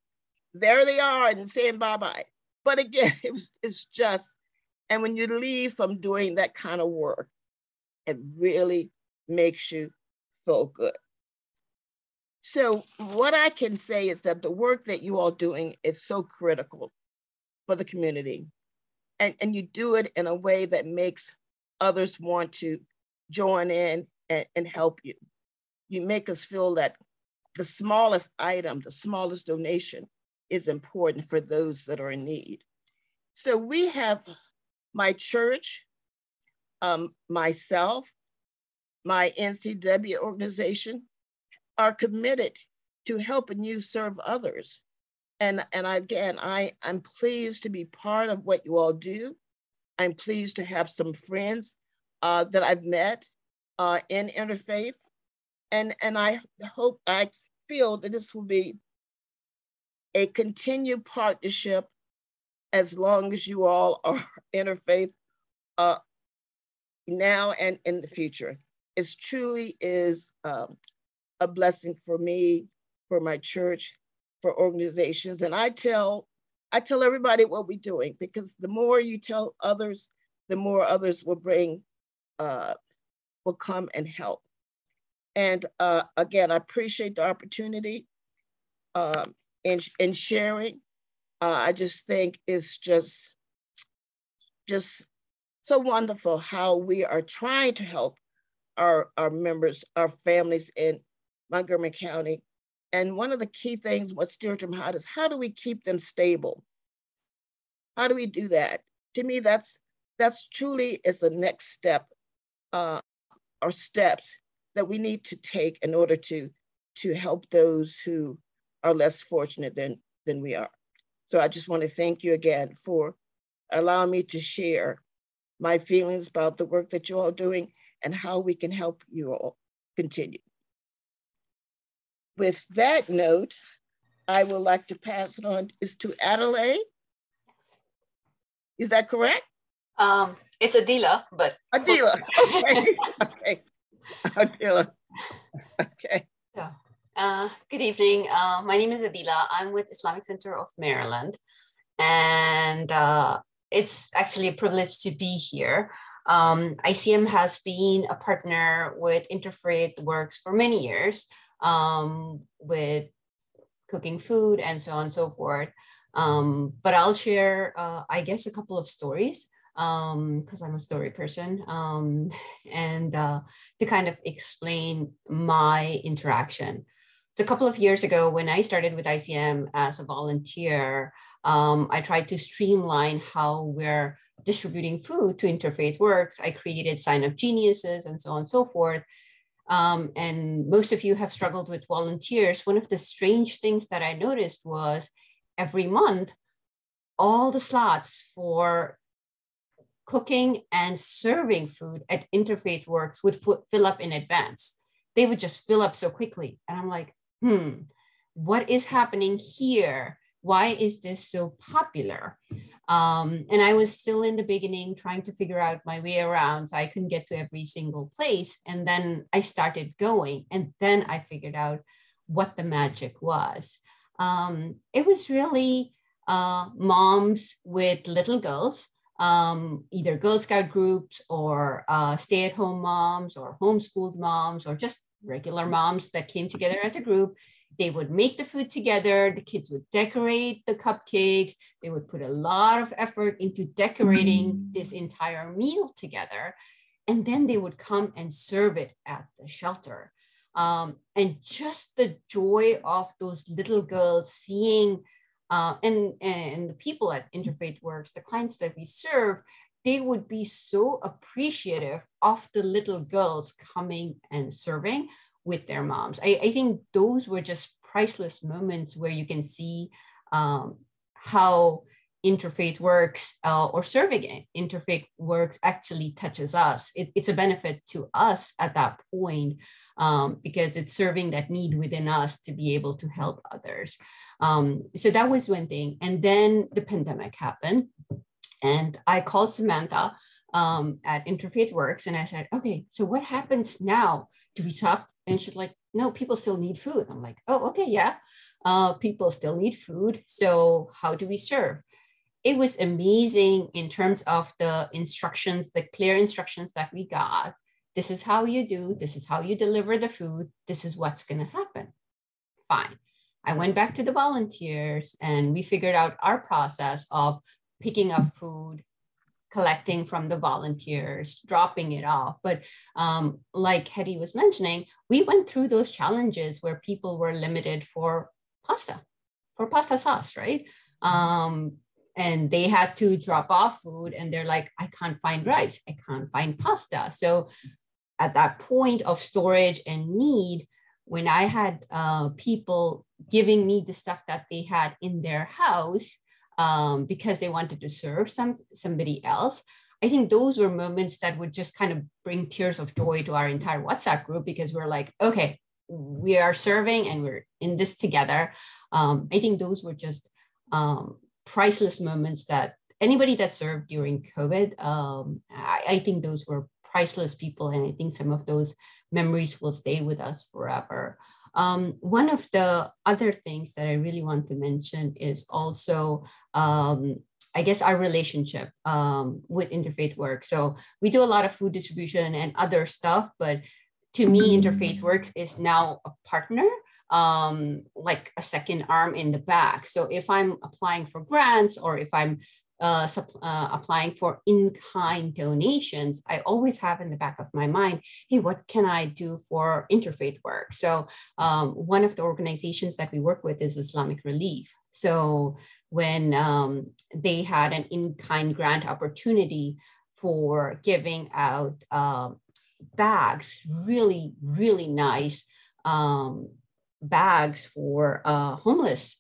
there they are, and saying bye-bye. But again, it's just, and when you leave from doing that kind of work, it really makes you feel good. So what I can say is that the work that you all doing is so critical for the community. And you do it in a way that makes others want to join in and help you. You make us feel that the smallest item, the smallest donation is important for those that are in need. So we have my church, myself, my NCW organization are committed to helping you serve others. And again, I'm pleased to be part of what you all do. I'm pleased to have some friends that I've met in Interfaith. And I feel that this will be a continued partnership as long as you all are Interfaith now and in the future. It truly is a blessing for me, for my church, for organizations. And I tell everybody what we're doing, because the more you tell others, the more others will come and help. And again, I appreciate the opportunity in sharing. I just think it's just so wonderful how we are trying to help our members, our families in Montgomery County. And one of the key things, what steered them hot, is how do we keep them stable? How do we do that? To me, that's truly is the next step or steps that we need to take in order to help those who are less fortunate than we are. So I just want to thank you again for allowing me to share my feelings about the work that you're all doing and how we can help you all continue. With that note, I would like to pass it on to Adelaide. Is that correct? It's Adila, but Adila. Okay. Okay. Adila. Okay. Good evening. My name is Adila. I'm with Islamic Center of Maryland, and it's actually a privilege to be here. ICM has been a partner with Interfaith Works for many years, with cooking food and so on and so forth. But I'll share, I guess, a couple of stories because I'm a story person, and to kind of explain my interaction. So a couple of years ago, when I started with ICM as a volunteer, I tried to streamline how we're distributing food to Interfaith Works. I created sign-up geniuses and so on and so forth. And most of you have struggled with volunteers. One of the strange things that I noticed was every month, all the slots for cooking and serving food at Interfaith Works would fill up in advance. They would just fill up so quickly. And I'm like, what is happening here? Why is this so popular? And I was still in the beginning trying to figure out my way around, so I couldn't get to every single place. And then I started going, and then I figured out what the magic was. It was really moms with little girls, either Girl Scout groups or stay-at-home moms or homeschooled moms or just regular moms that came together as a group. They would make the food together. The kids would decorate the cupcakes. They would put a lot of effort into decorating this entire meal together. And then they would come and serve it at the shelter. And just the joy of those little girls seeing, and the people at Interfaith Works, the clients that we serve, they would be so appreciative of the little girls coming and serving with their moms. I think those were just priceless moments where you can see how Interfaith Works or serving Interfaith Works actually touches us. It's a benefit to us at that point because it's serving that need within us to be able to help others. So that was one thing. And then the pandemic happened. And I called Samantha at Interfaith Works and I said, okay, so what happens now? Do we stop? And she's like, no, people still need food. I'm like, oh, okay, yeah, people still need food. So how do we serve? It was amazing in terms of the instructions, the clear instructions that we got. This is how you do, this is how you deliver the food. This is what's going to happen. Fine. I went back to the volunteers and we figured out our process of picking up food, collecting from the volunteers, dropping it off. But like Hetty was mentioning, we went through those challenges where people were limited for pasta sauce, right? And they had to drop off food and they're like, I can't find rice, I can't find pasta. So at that point of storage and need, when I had people giving me the stuff that they had in their house because they wanted to serve somebody else, I think those were moments that would just kind of bring tears of joy to our entire WhatsApp group, because we're like, okay, we are serving and we're in this together. I think those were just priceless moments that anybody that served during COVID, I think those were priceless people. And I think some of those memories will stay with us forever. One of the other things that I really want to mention is also, I guess, our relationship with Interfaith Works. So we do a lot of food distribution and other stuff, but to me, Interfaith Works is now a partner, like a second arm in the back. So if I'm applying for grants or if I'm applying for in-kind donations, I always have in the back of my mind, hey, what can I do for Interfaith Work? So one of the organizations that we work with is Islamic Relief. So when they had an in-kind grant opportunity for giving out bags, really, really nice bags for homeless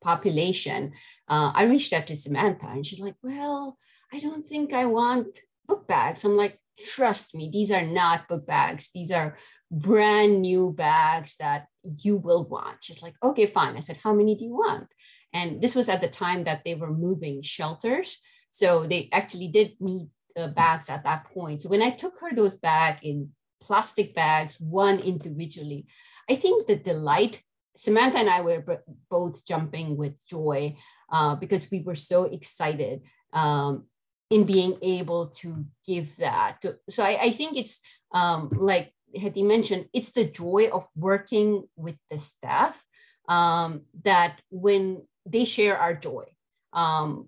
population, I reached out to Samantha and she's like, well, I don't think I want book bags. I'm like, trust me, these are not book bags. These are brand new bags that you will want. She's like, okay, fine. I said, how many do you want? And this was at the time that they were moving shelters. So they actually did need bags at that point. So when I took her those bags in plastic bags, one individually, I think the delight, Samantha and I were both jumping with joy because we were so excited in being able to give that. So I think it's like Hetty mentioned, it's the joy of working with the staff that when they share our joy,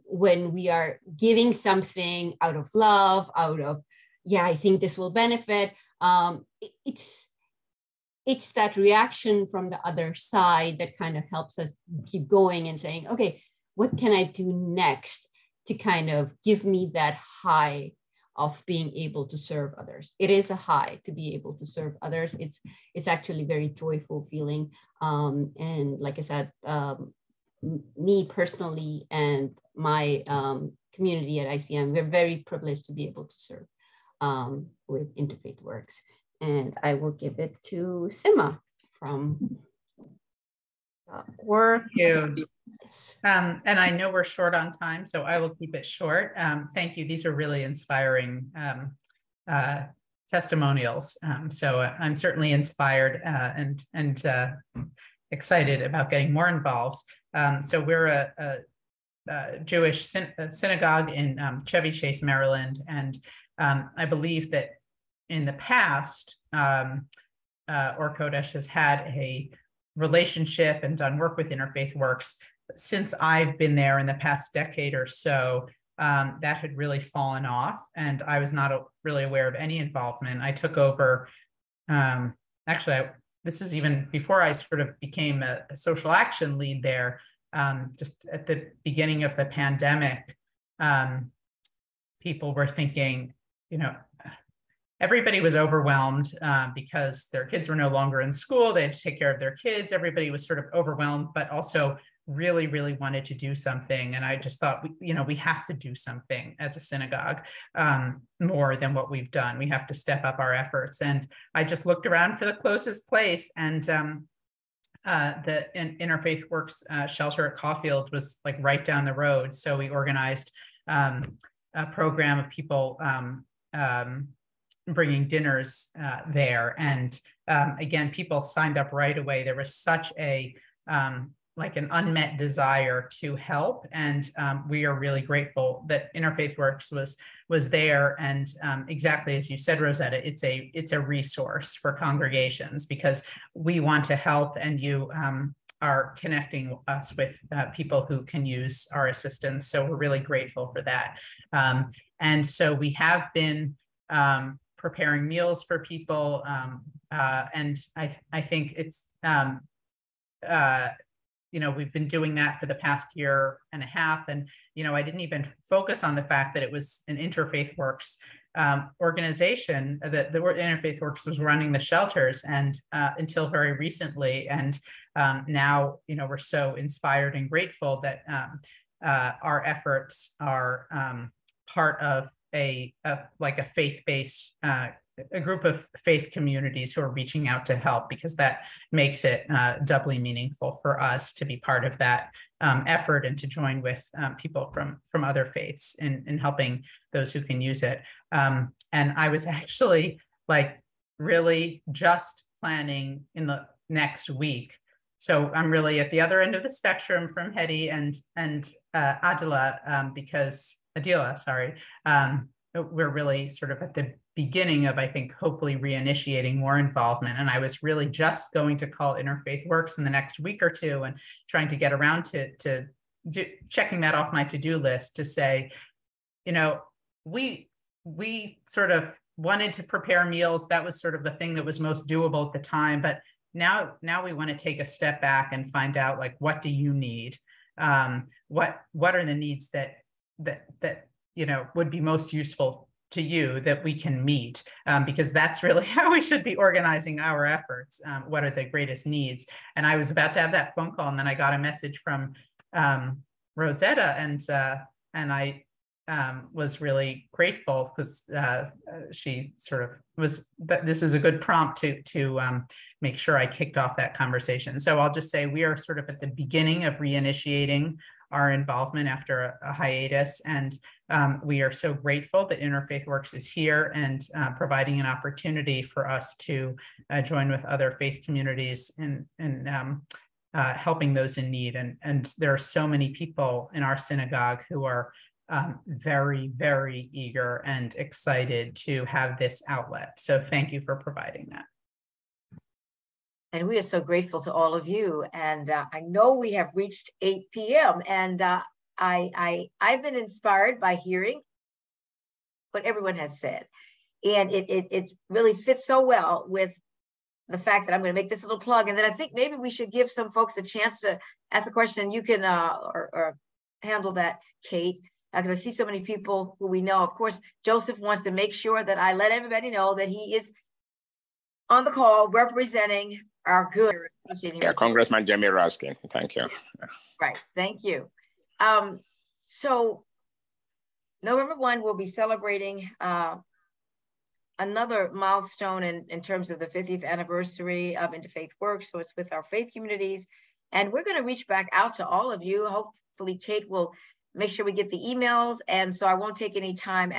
when we are giving something out of love, out of, yeah, I think this will benefit. It's that reaction from the other side that kind of helps us keep going and saying, okay, what can I do next to kind of give me that high of being able to serve others? It is a high to be able to serve others. It's actually very joyful feeling. And like I said, me personally and my community at ICM, we're very privileged to be able to serve with Interfaith Works. And I will give it to Sima from work. Thank you. Yes. And I know we're short on time, so I will keep it short. Thank you. These are really inspiring testimonials. So I'm certainly inspired and excited about getting more involved. So we're a Jewish synagogue in Chevy Chase, Maryland. And I believe that in the past, Or Kodesh has had a relationship and done work with Interfaith Works. Since I've been there in the past decade or so, that had really fallen off, and I was not really aware of any involvement. I took over, this was even before I sort of became a social action lead there, just at the beginning of the pandemic. People were thinking, everybody was overwhelmed because their kids were no longer in school. They had to take care of their kids. Everybody was sort of overwhelmed, but also really, really wanted to do something. And I just thought, we have to do something as a synagogue more than what we've done. We have to step up our efforts. And I just looked around for the closest place, and the Interfaith Works shelter at Caulfield was like right down the road. So we organized a program of people bringing dinners there. And again, people signed up right away. There was such a an unmet desire to help. And we are really grateful that Interfaith Works was there. And exactly as you said, Rosetta, it's a resource for congregations because we want to help, and you are connecting us with people who can use our assistance. So we're really grateful for that. And so we have been preparing meals for people. And I think it's, we've been doing that for the past year and a half. And, I didn't even focus on the fact that it was an Interfaith Works organization, that the Interfaith Works was running the shelters and until very recently. And now, we're so inspired and grateful that our efforts are part of a faith-based, a group of faith communities who are reaching out to help, because that makes it doubly meaningful for us to be part of that effort and to join with people from other faiths in helping those who can use it. And I was actually really just planning in the next week. So I'm really at the other end of the spectrum from Hedy and Adila, sorry. We're really sort of at the beginning of, I think, hopefully reinitiating more involvement. And I was really just going to call Interfaith Works in the next week or two and trying to get around to checking that off my to-do list to say, we sort of wanted to prepare meals. That was sort of the thing that was most doable at the time. But now we want to take a step back and find out, what do you need? What are the needs that would be most useful to you that we can meet, because that's really how we should be organizing our efforts. What are the greatest needs? And I was about to have that phone call, and then I got a message from Rosetta, and I was really grateful because she sort of was. This is a good prompt to make sure I kicked off that conversation. So I'll just say we are sort of at the beginning of reinitiating our involvement after a hiatus. And we are so grateful that Interfaith Works is here and providing an opportunity for us to join with other faith communities in helping those in need. And there are so many people in our synagogue who are very, very eager and excited to have this outlet. So thank you for providing that. And we are so grateful to all of you. And I know we have reached 8 p.m. And I've been inspired by hearing what everyone has said. And it really fits so well with the fact that I'm going to make this little plug. And then I think maybe we should give some folks a chance to ask a question. You can or handle that, Kate, because I see so many people who we know. Of course, Joseph wants to make sure that I let everybody know that he is on the call representing our good. Yeah, Congressman Jamie Raskin. Thank you. Right, thank you. So November 1, we'll be celebrating another milestone in terms of the 50th anniversary of Interfaith Works. So it's with our faith communities. And we're going to reach back out to all of you. Hopefully Kate will make sure we get the emails. And so I won't take any time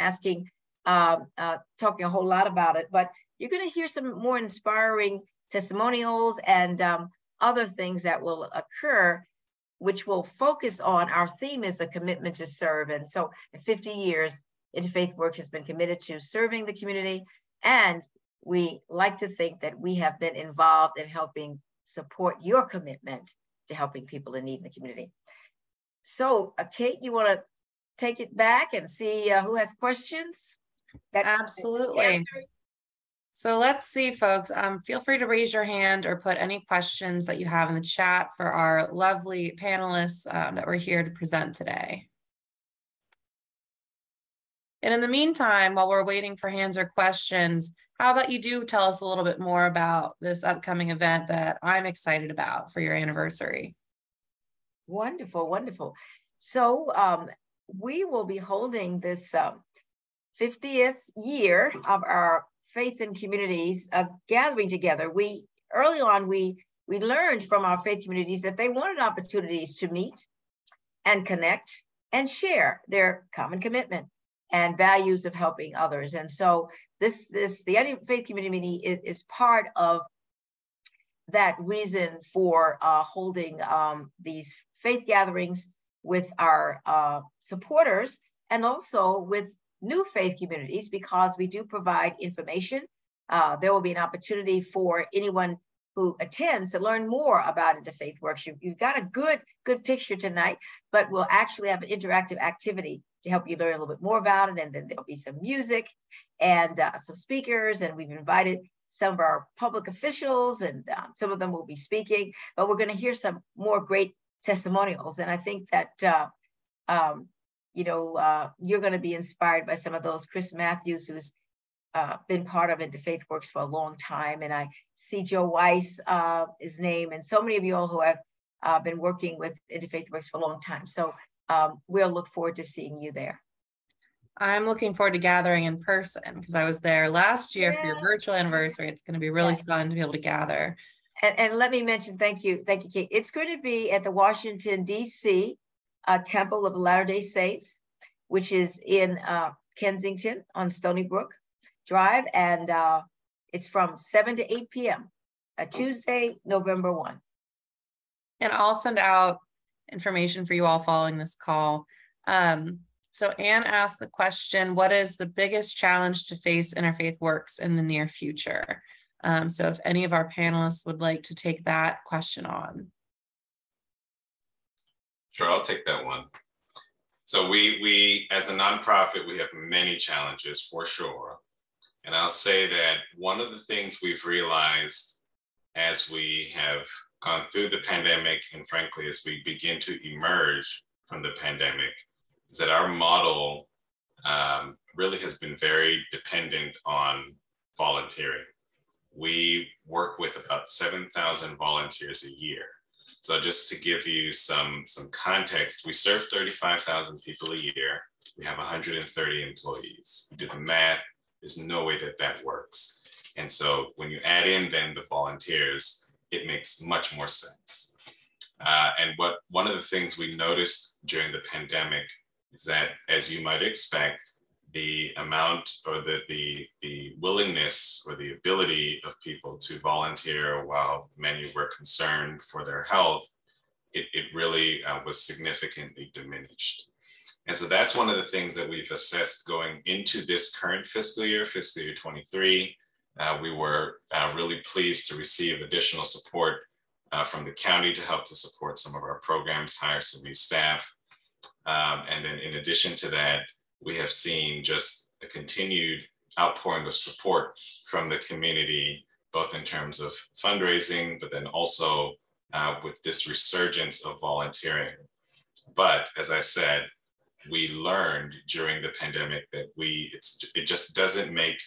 talking a whole lot about it, but you're going to hear some more inspiring testimonials and other things that will occur, which will focus on our theme is a commitment to serve. And so in 50 years, Interfaith Work has been committed to serving the community. And we like to think that we have been involved in helping support your commitment to helping people in need in the community. So Kate, you want to take it back and see who has questions? Absolutely. So let's see, folks. Feel free to raise your hand or put any questions that you have in the chat for our lovely panelists that we're here to present today. And in the meantime, while we're waiting for hands or questions, how about you do tell us a little bit more about this upcoming event that I'm excited about for your anniversary? Wonderful, wonderful. So we will be holding this 50th year of our faith and communities gathering together. Early on, we learned from our faith communities that they wanted opportunities to meet and connect and share their common commitment and values of helping others. And so the Interfaith community is part of that reason for holding these faith gatherings with our supporters and also with new faith communities, because we do provide information. There will be an opportunity for anyone who attends to learn more about Interfaith Works. You've got a good picture tonight, but we'll actually have an interactive activity to help you learn a little bit more about it. And then there'll be some music and some speakers. And we've invited some of our public officials, and some of them will be speaking, but we're going to hear some more great testimonials. And I think that, you're going to be inspired by some of those. Chris Matthews, who's been part of Interfaith Works for a long time. And I see Joe Weiss, his name, and so many of you all who have been working with Interfaith Works for a long time. So we'll look forward to seeing you there. I'm looking forward to gathering in person because I was there last year for your virtual anniversary. It's going to be really fun to be able to gather. And let me mention, thank you, Kate. It's going to be at the Washington, D.C. Temple of the Latter-day Saints, which is in Kensington on Stony Brook Drive. And it's from 7 to 8 p.m. Tuesday, November 1. And I'll send out information for you all following this call. So Anne asked the question, what is the biggest challenge to face Interfaith Works in the near future? So if any of our panelists would like to take that question on. Sure, I'll take that one. So we as a nonprofit, we have many challenges for sure. And I'll say that one of the things we've realized as we have gone through the pandemic, and frankly, as we begin to emerge from the pandemic, is that our model really has been very dependent on volunteering. We work with about 7,000 volunteers a year. So just to give you some context, we serve 35,000 people a year. We have 130 employees. We do the math, there's no way that that works. And so when you add in then the volunteers, it makes much more sense. And one of the things we noticed during the pandemic is that, as you might expect, the amount or the willingness or the ability of people to volunteer while many were concerned for their health, it really was significantly diminished. And so that's one of the things that we've assessed going into this current fiscal year 23. We were really pleased to receive additional support from the county to help to support some of our programs, hire some new staff. And then in addition to that, we have seen just a continued outpouring of support from the community, both in terms of fundraising, but then also with this resurgence of volunteering. But as I said, we learned during the pandemic that it just doesn't make,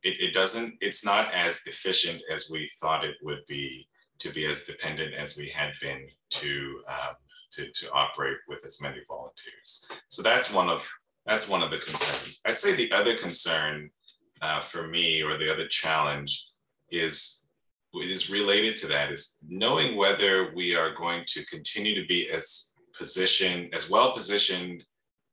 it's not as efficient as we thought it would be to be as dependent as we had been to operate with as many volunteers. So that's one of the concerns. I'd say the other concern for me, or the other challenge, is related to that, is knowing whether we are going to continue to be as well positioned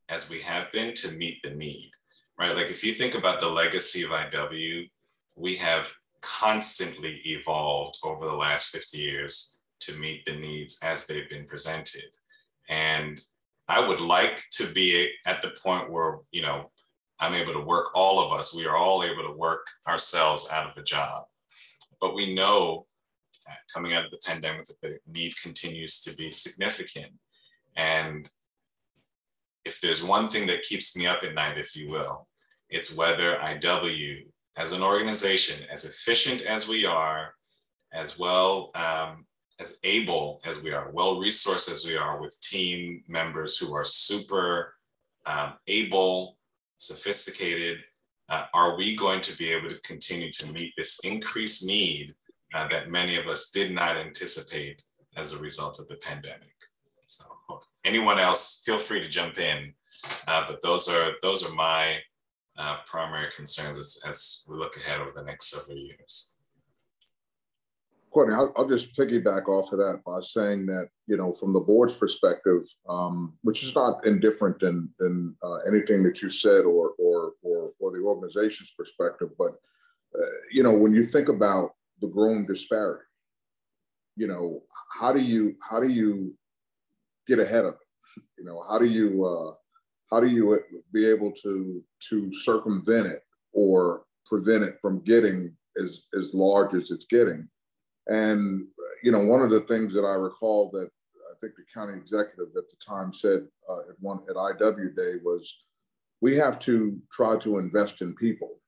as we have been to meet the need, right? Like if you think about the legacy of IW, we have constantly evolved over the last 50 years to meet the needs as they've been presented. And I would like to be at the point where, I'm able to work, all of us, we are all able to work ourselves out of a job. But we know coming out of the pandemic that the need continues to be significant. And if there's one thing that keeps me up at night, if you will, it's whether IW as an organization, as efficient as we are, as well as able as we are, well-resourced as we are, with team members who are super able, sophisticated, are we going to be able to continue to meet this increased need that many of us did not anticipate as a result of the pandemic? So anyone else, feel free to jump in, but those are my primary concerns as we look ahead over the next several years. Courtney, I'll just piggyback off of that by saying that, from the board's perspective, which is not indifferent than anything that you said or the organization's perspective, but, when you think about the growing disparity, how do you get ahead of it? How do you be able to circumvent it or prevent it from getting as large as it's getting? And, you know, one of the things that I recall that I think the county executive at the time said at IW Day was, we have to try to invest in people.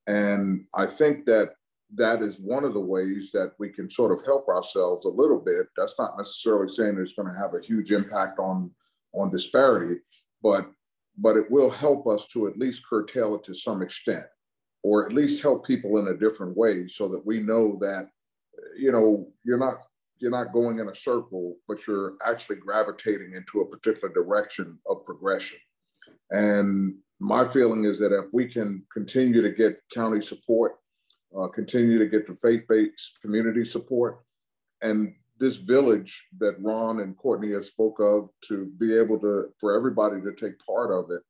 And I think that that is one of the ways that we can sort of help ourselves a little bit. That's not necessarily saying it's going to have a huge impact on disparity, but it will help us to at least curtail it to some extent, or at least help people in a different way, so that we know that, you know, you're not going in a circle, but you're actually gravitating into a particular direction of progression. And my feeling is that if we can continue to get county support, continue to get the faith-based community support, and this village that Ron and Courtney have spoke of, to be able to, for everybody to take part of it,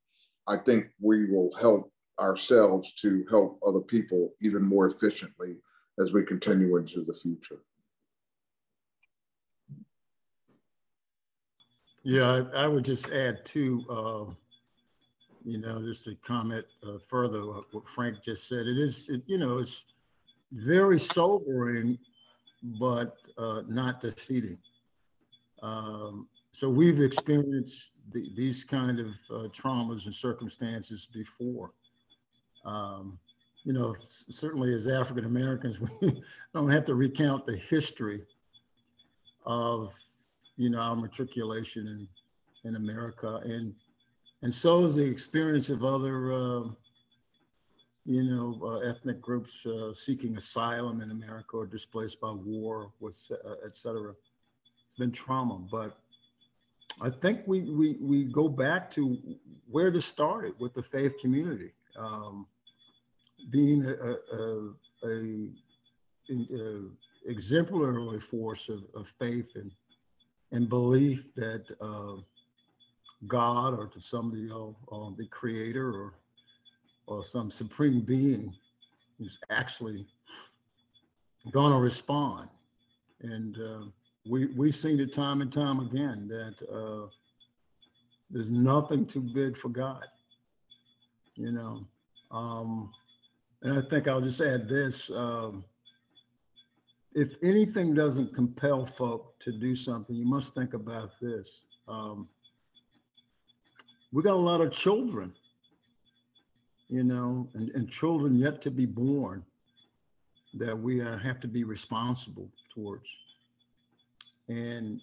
I think we will help ourselves to help other people even more efficiently as we continue into the future. Yeah, I would just add too, you know, just to comment further what Frank just said. You know, it's very sobering, but not defeating. So we've experienced these kind of traumas and circumstances before. You know, certainly as African Americans, we don't have to recount the history of, you know, our matriculation in America, and so is the experience of other, you know, ethnic groups seeking asylum in America or displaced by war, et cetera. It's been trauma, but I think we go back to where this started with the faith community, being a exemplary force of faith and belief that God, or to some the creator, or some supreme being is actually going to respond. And we've seen it time and time again that there's nothing too big for God, you know. And I think I'll just add this. If anything doesn't compel folk to do something, you must think about this. We got a lot of children, you know, and children yet to be born that we have to be responsible towards. And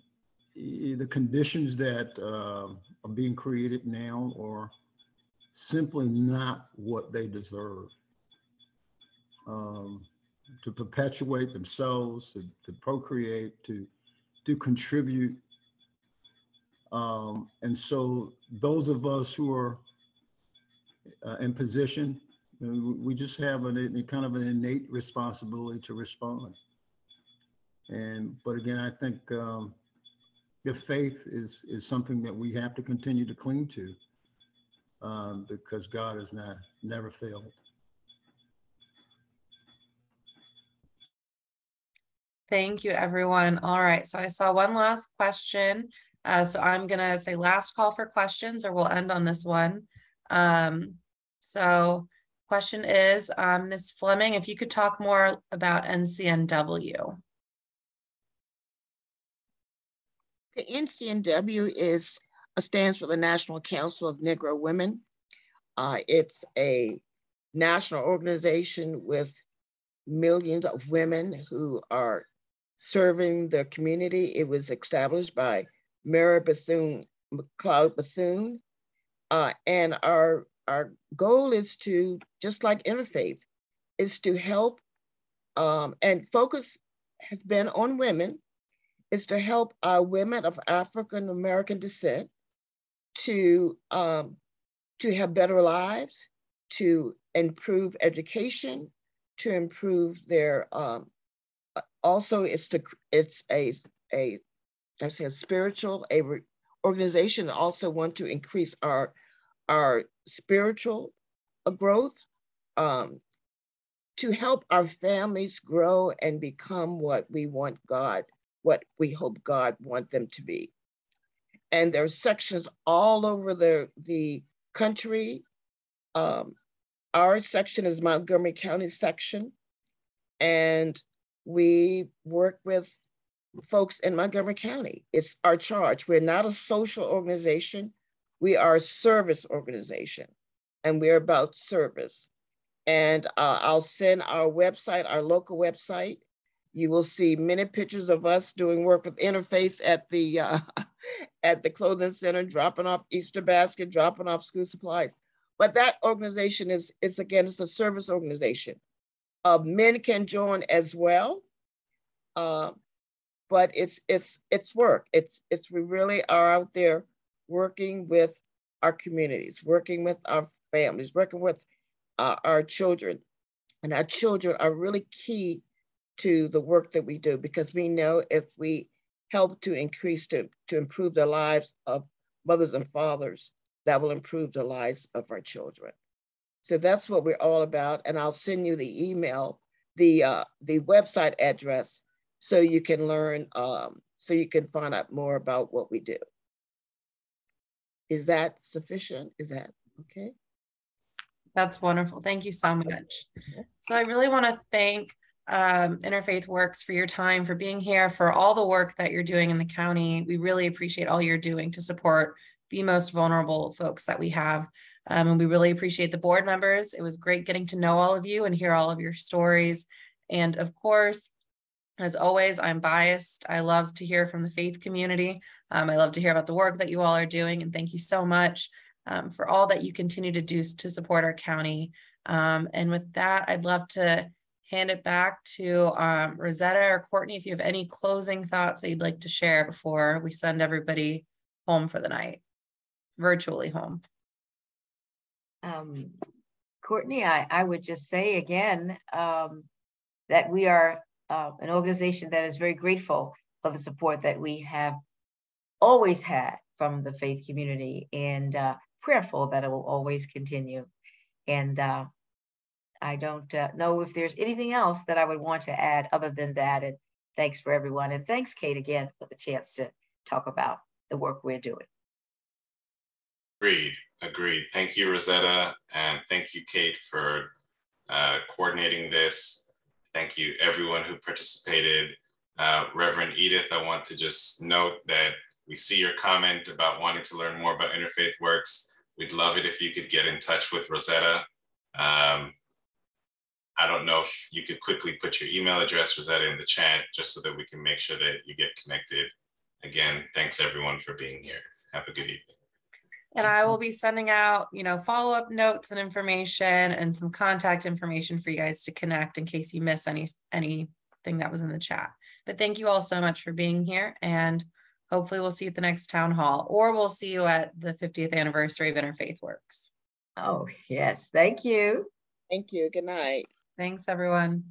the conditions that are being created now are simply not what they deserve. To perpetuate themselves, to procreate, to contribute. And so those of us who are in position, we just have a kind of an innate responsibility to respond. But again, I think the faith is something that we have to continue to cling to, because God has never failed. Thank you, everyone. All right, so I saw one last question. So I'm gonna say last call for questions, or we'll end on this one. So question is, Ms. Fleming, if you could talk more about NCNW. The NCNW stands for the National Council of Negro Women. It's a national organization with millions of women who are serving the community. It was established by Mary McLeod Bethune. And our goal is to, just like Interfaith, is to help, and focus has been on women, is to help women of African American descent to have better lives, to improve education, to improve their, also it's a spiritual organization that also want to increase our spiritual growth, to help our families grow and become what we want God, what we hope God want them to be. And there are sections all over the country. Our section is Montgomery County section. And we work with folks in Montgomery County. It's our charge. We're not a social organization. We are a service organization, and we're about service. And I'll send our website, our local website. You will see many pictures of us doing work with Interfaith at the clothing center, dropping off Easter basket, dropping off school supplies. But that organization is again, it's a service organization. Men can join as well, but it's work. We really are out there working with our communities, working with our families, working with our children. And our children are really key to the work that we do, because we know if we help to improve the lives of mothers and fathers, that will improve the lives of our children. So that's what we're all about. And I'll send you the email, the website address, so you can learn, so you can find out more about what we do. Is that sufficient? Is that okay? That's wonderful. Thank you so much. So I really want to thank Interfaith Works for your time, for being here, for all the work that you're doing in the county. We really appreciate all you're doing to support the most vulnerable folks that we have. And we really appreciate the board members. It was great getting to know all of you and hear all of your stories. And of course, as always, I'm biased. I love to hear from the faith community. I love to hear about the work that you all are doing. And thank you so much for all that you continue to do to support our county. And with that, I'd love to hand it back to Rosetta or Courtney, if you have any closing thoughts that you'd like to share before we send everybody home for the night, virtually home. Courtney, I would just say again that we are an organization that is very grateful for the support that we have always had from the faith community, and prayerful that it will always continue. And I don't know if there's anything else that I would want to add other than that. And thanks for everyone. And thanks, Kate, again, for the chance to talk about the work we're doing. Agreed. Thank you, Rosetta. And thank you, Kate, for coordinating this. Thank you, everyone who participated. Reverend Edith, I want to just note that we see your comment about wanting to learn more about Interfaith Works. We'd love it if you could get in touch with Rosetta. I don't know if you could quickly put your email address, Rosetta, in the chat, just so that we can make sure that you get connected. Again, thanks everyone for being here. Have a good evening. And I will be sending out, follow-up notes and information and some contact information for you guys to connect in case you miss anything that was in the chat. But thank you all so much for being here, and hopefully we'll see you at the next town hall, or we'll see you at the 50th anniversary of Interfaith Works. Oh, yes. Thank you. Thank you. Good night. Thanks, everyone.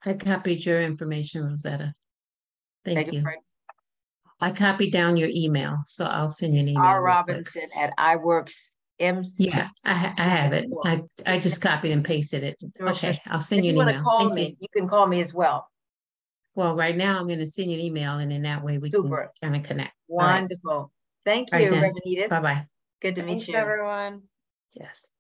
I copied your information, Rosetta. Thank you. Pardon? I copied down your email, so I'll send you an email. R. Robinson at iWorks. Yeah, I have it. I just copied and pasted it. Okay, I'll send you an email. Call me. You can call me as well. Well, right now I'm going to send you an email, and then that way we can kind of connect. Wonderful. Thank you, Reverend Edith. Bye-bye. Good to meet you. Thanks, everyone. Yes.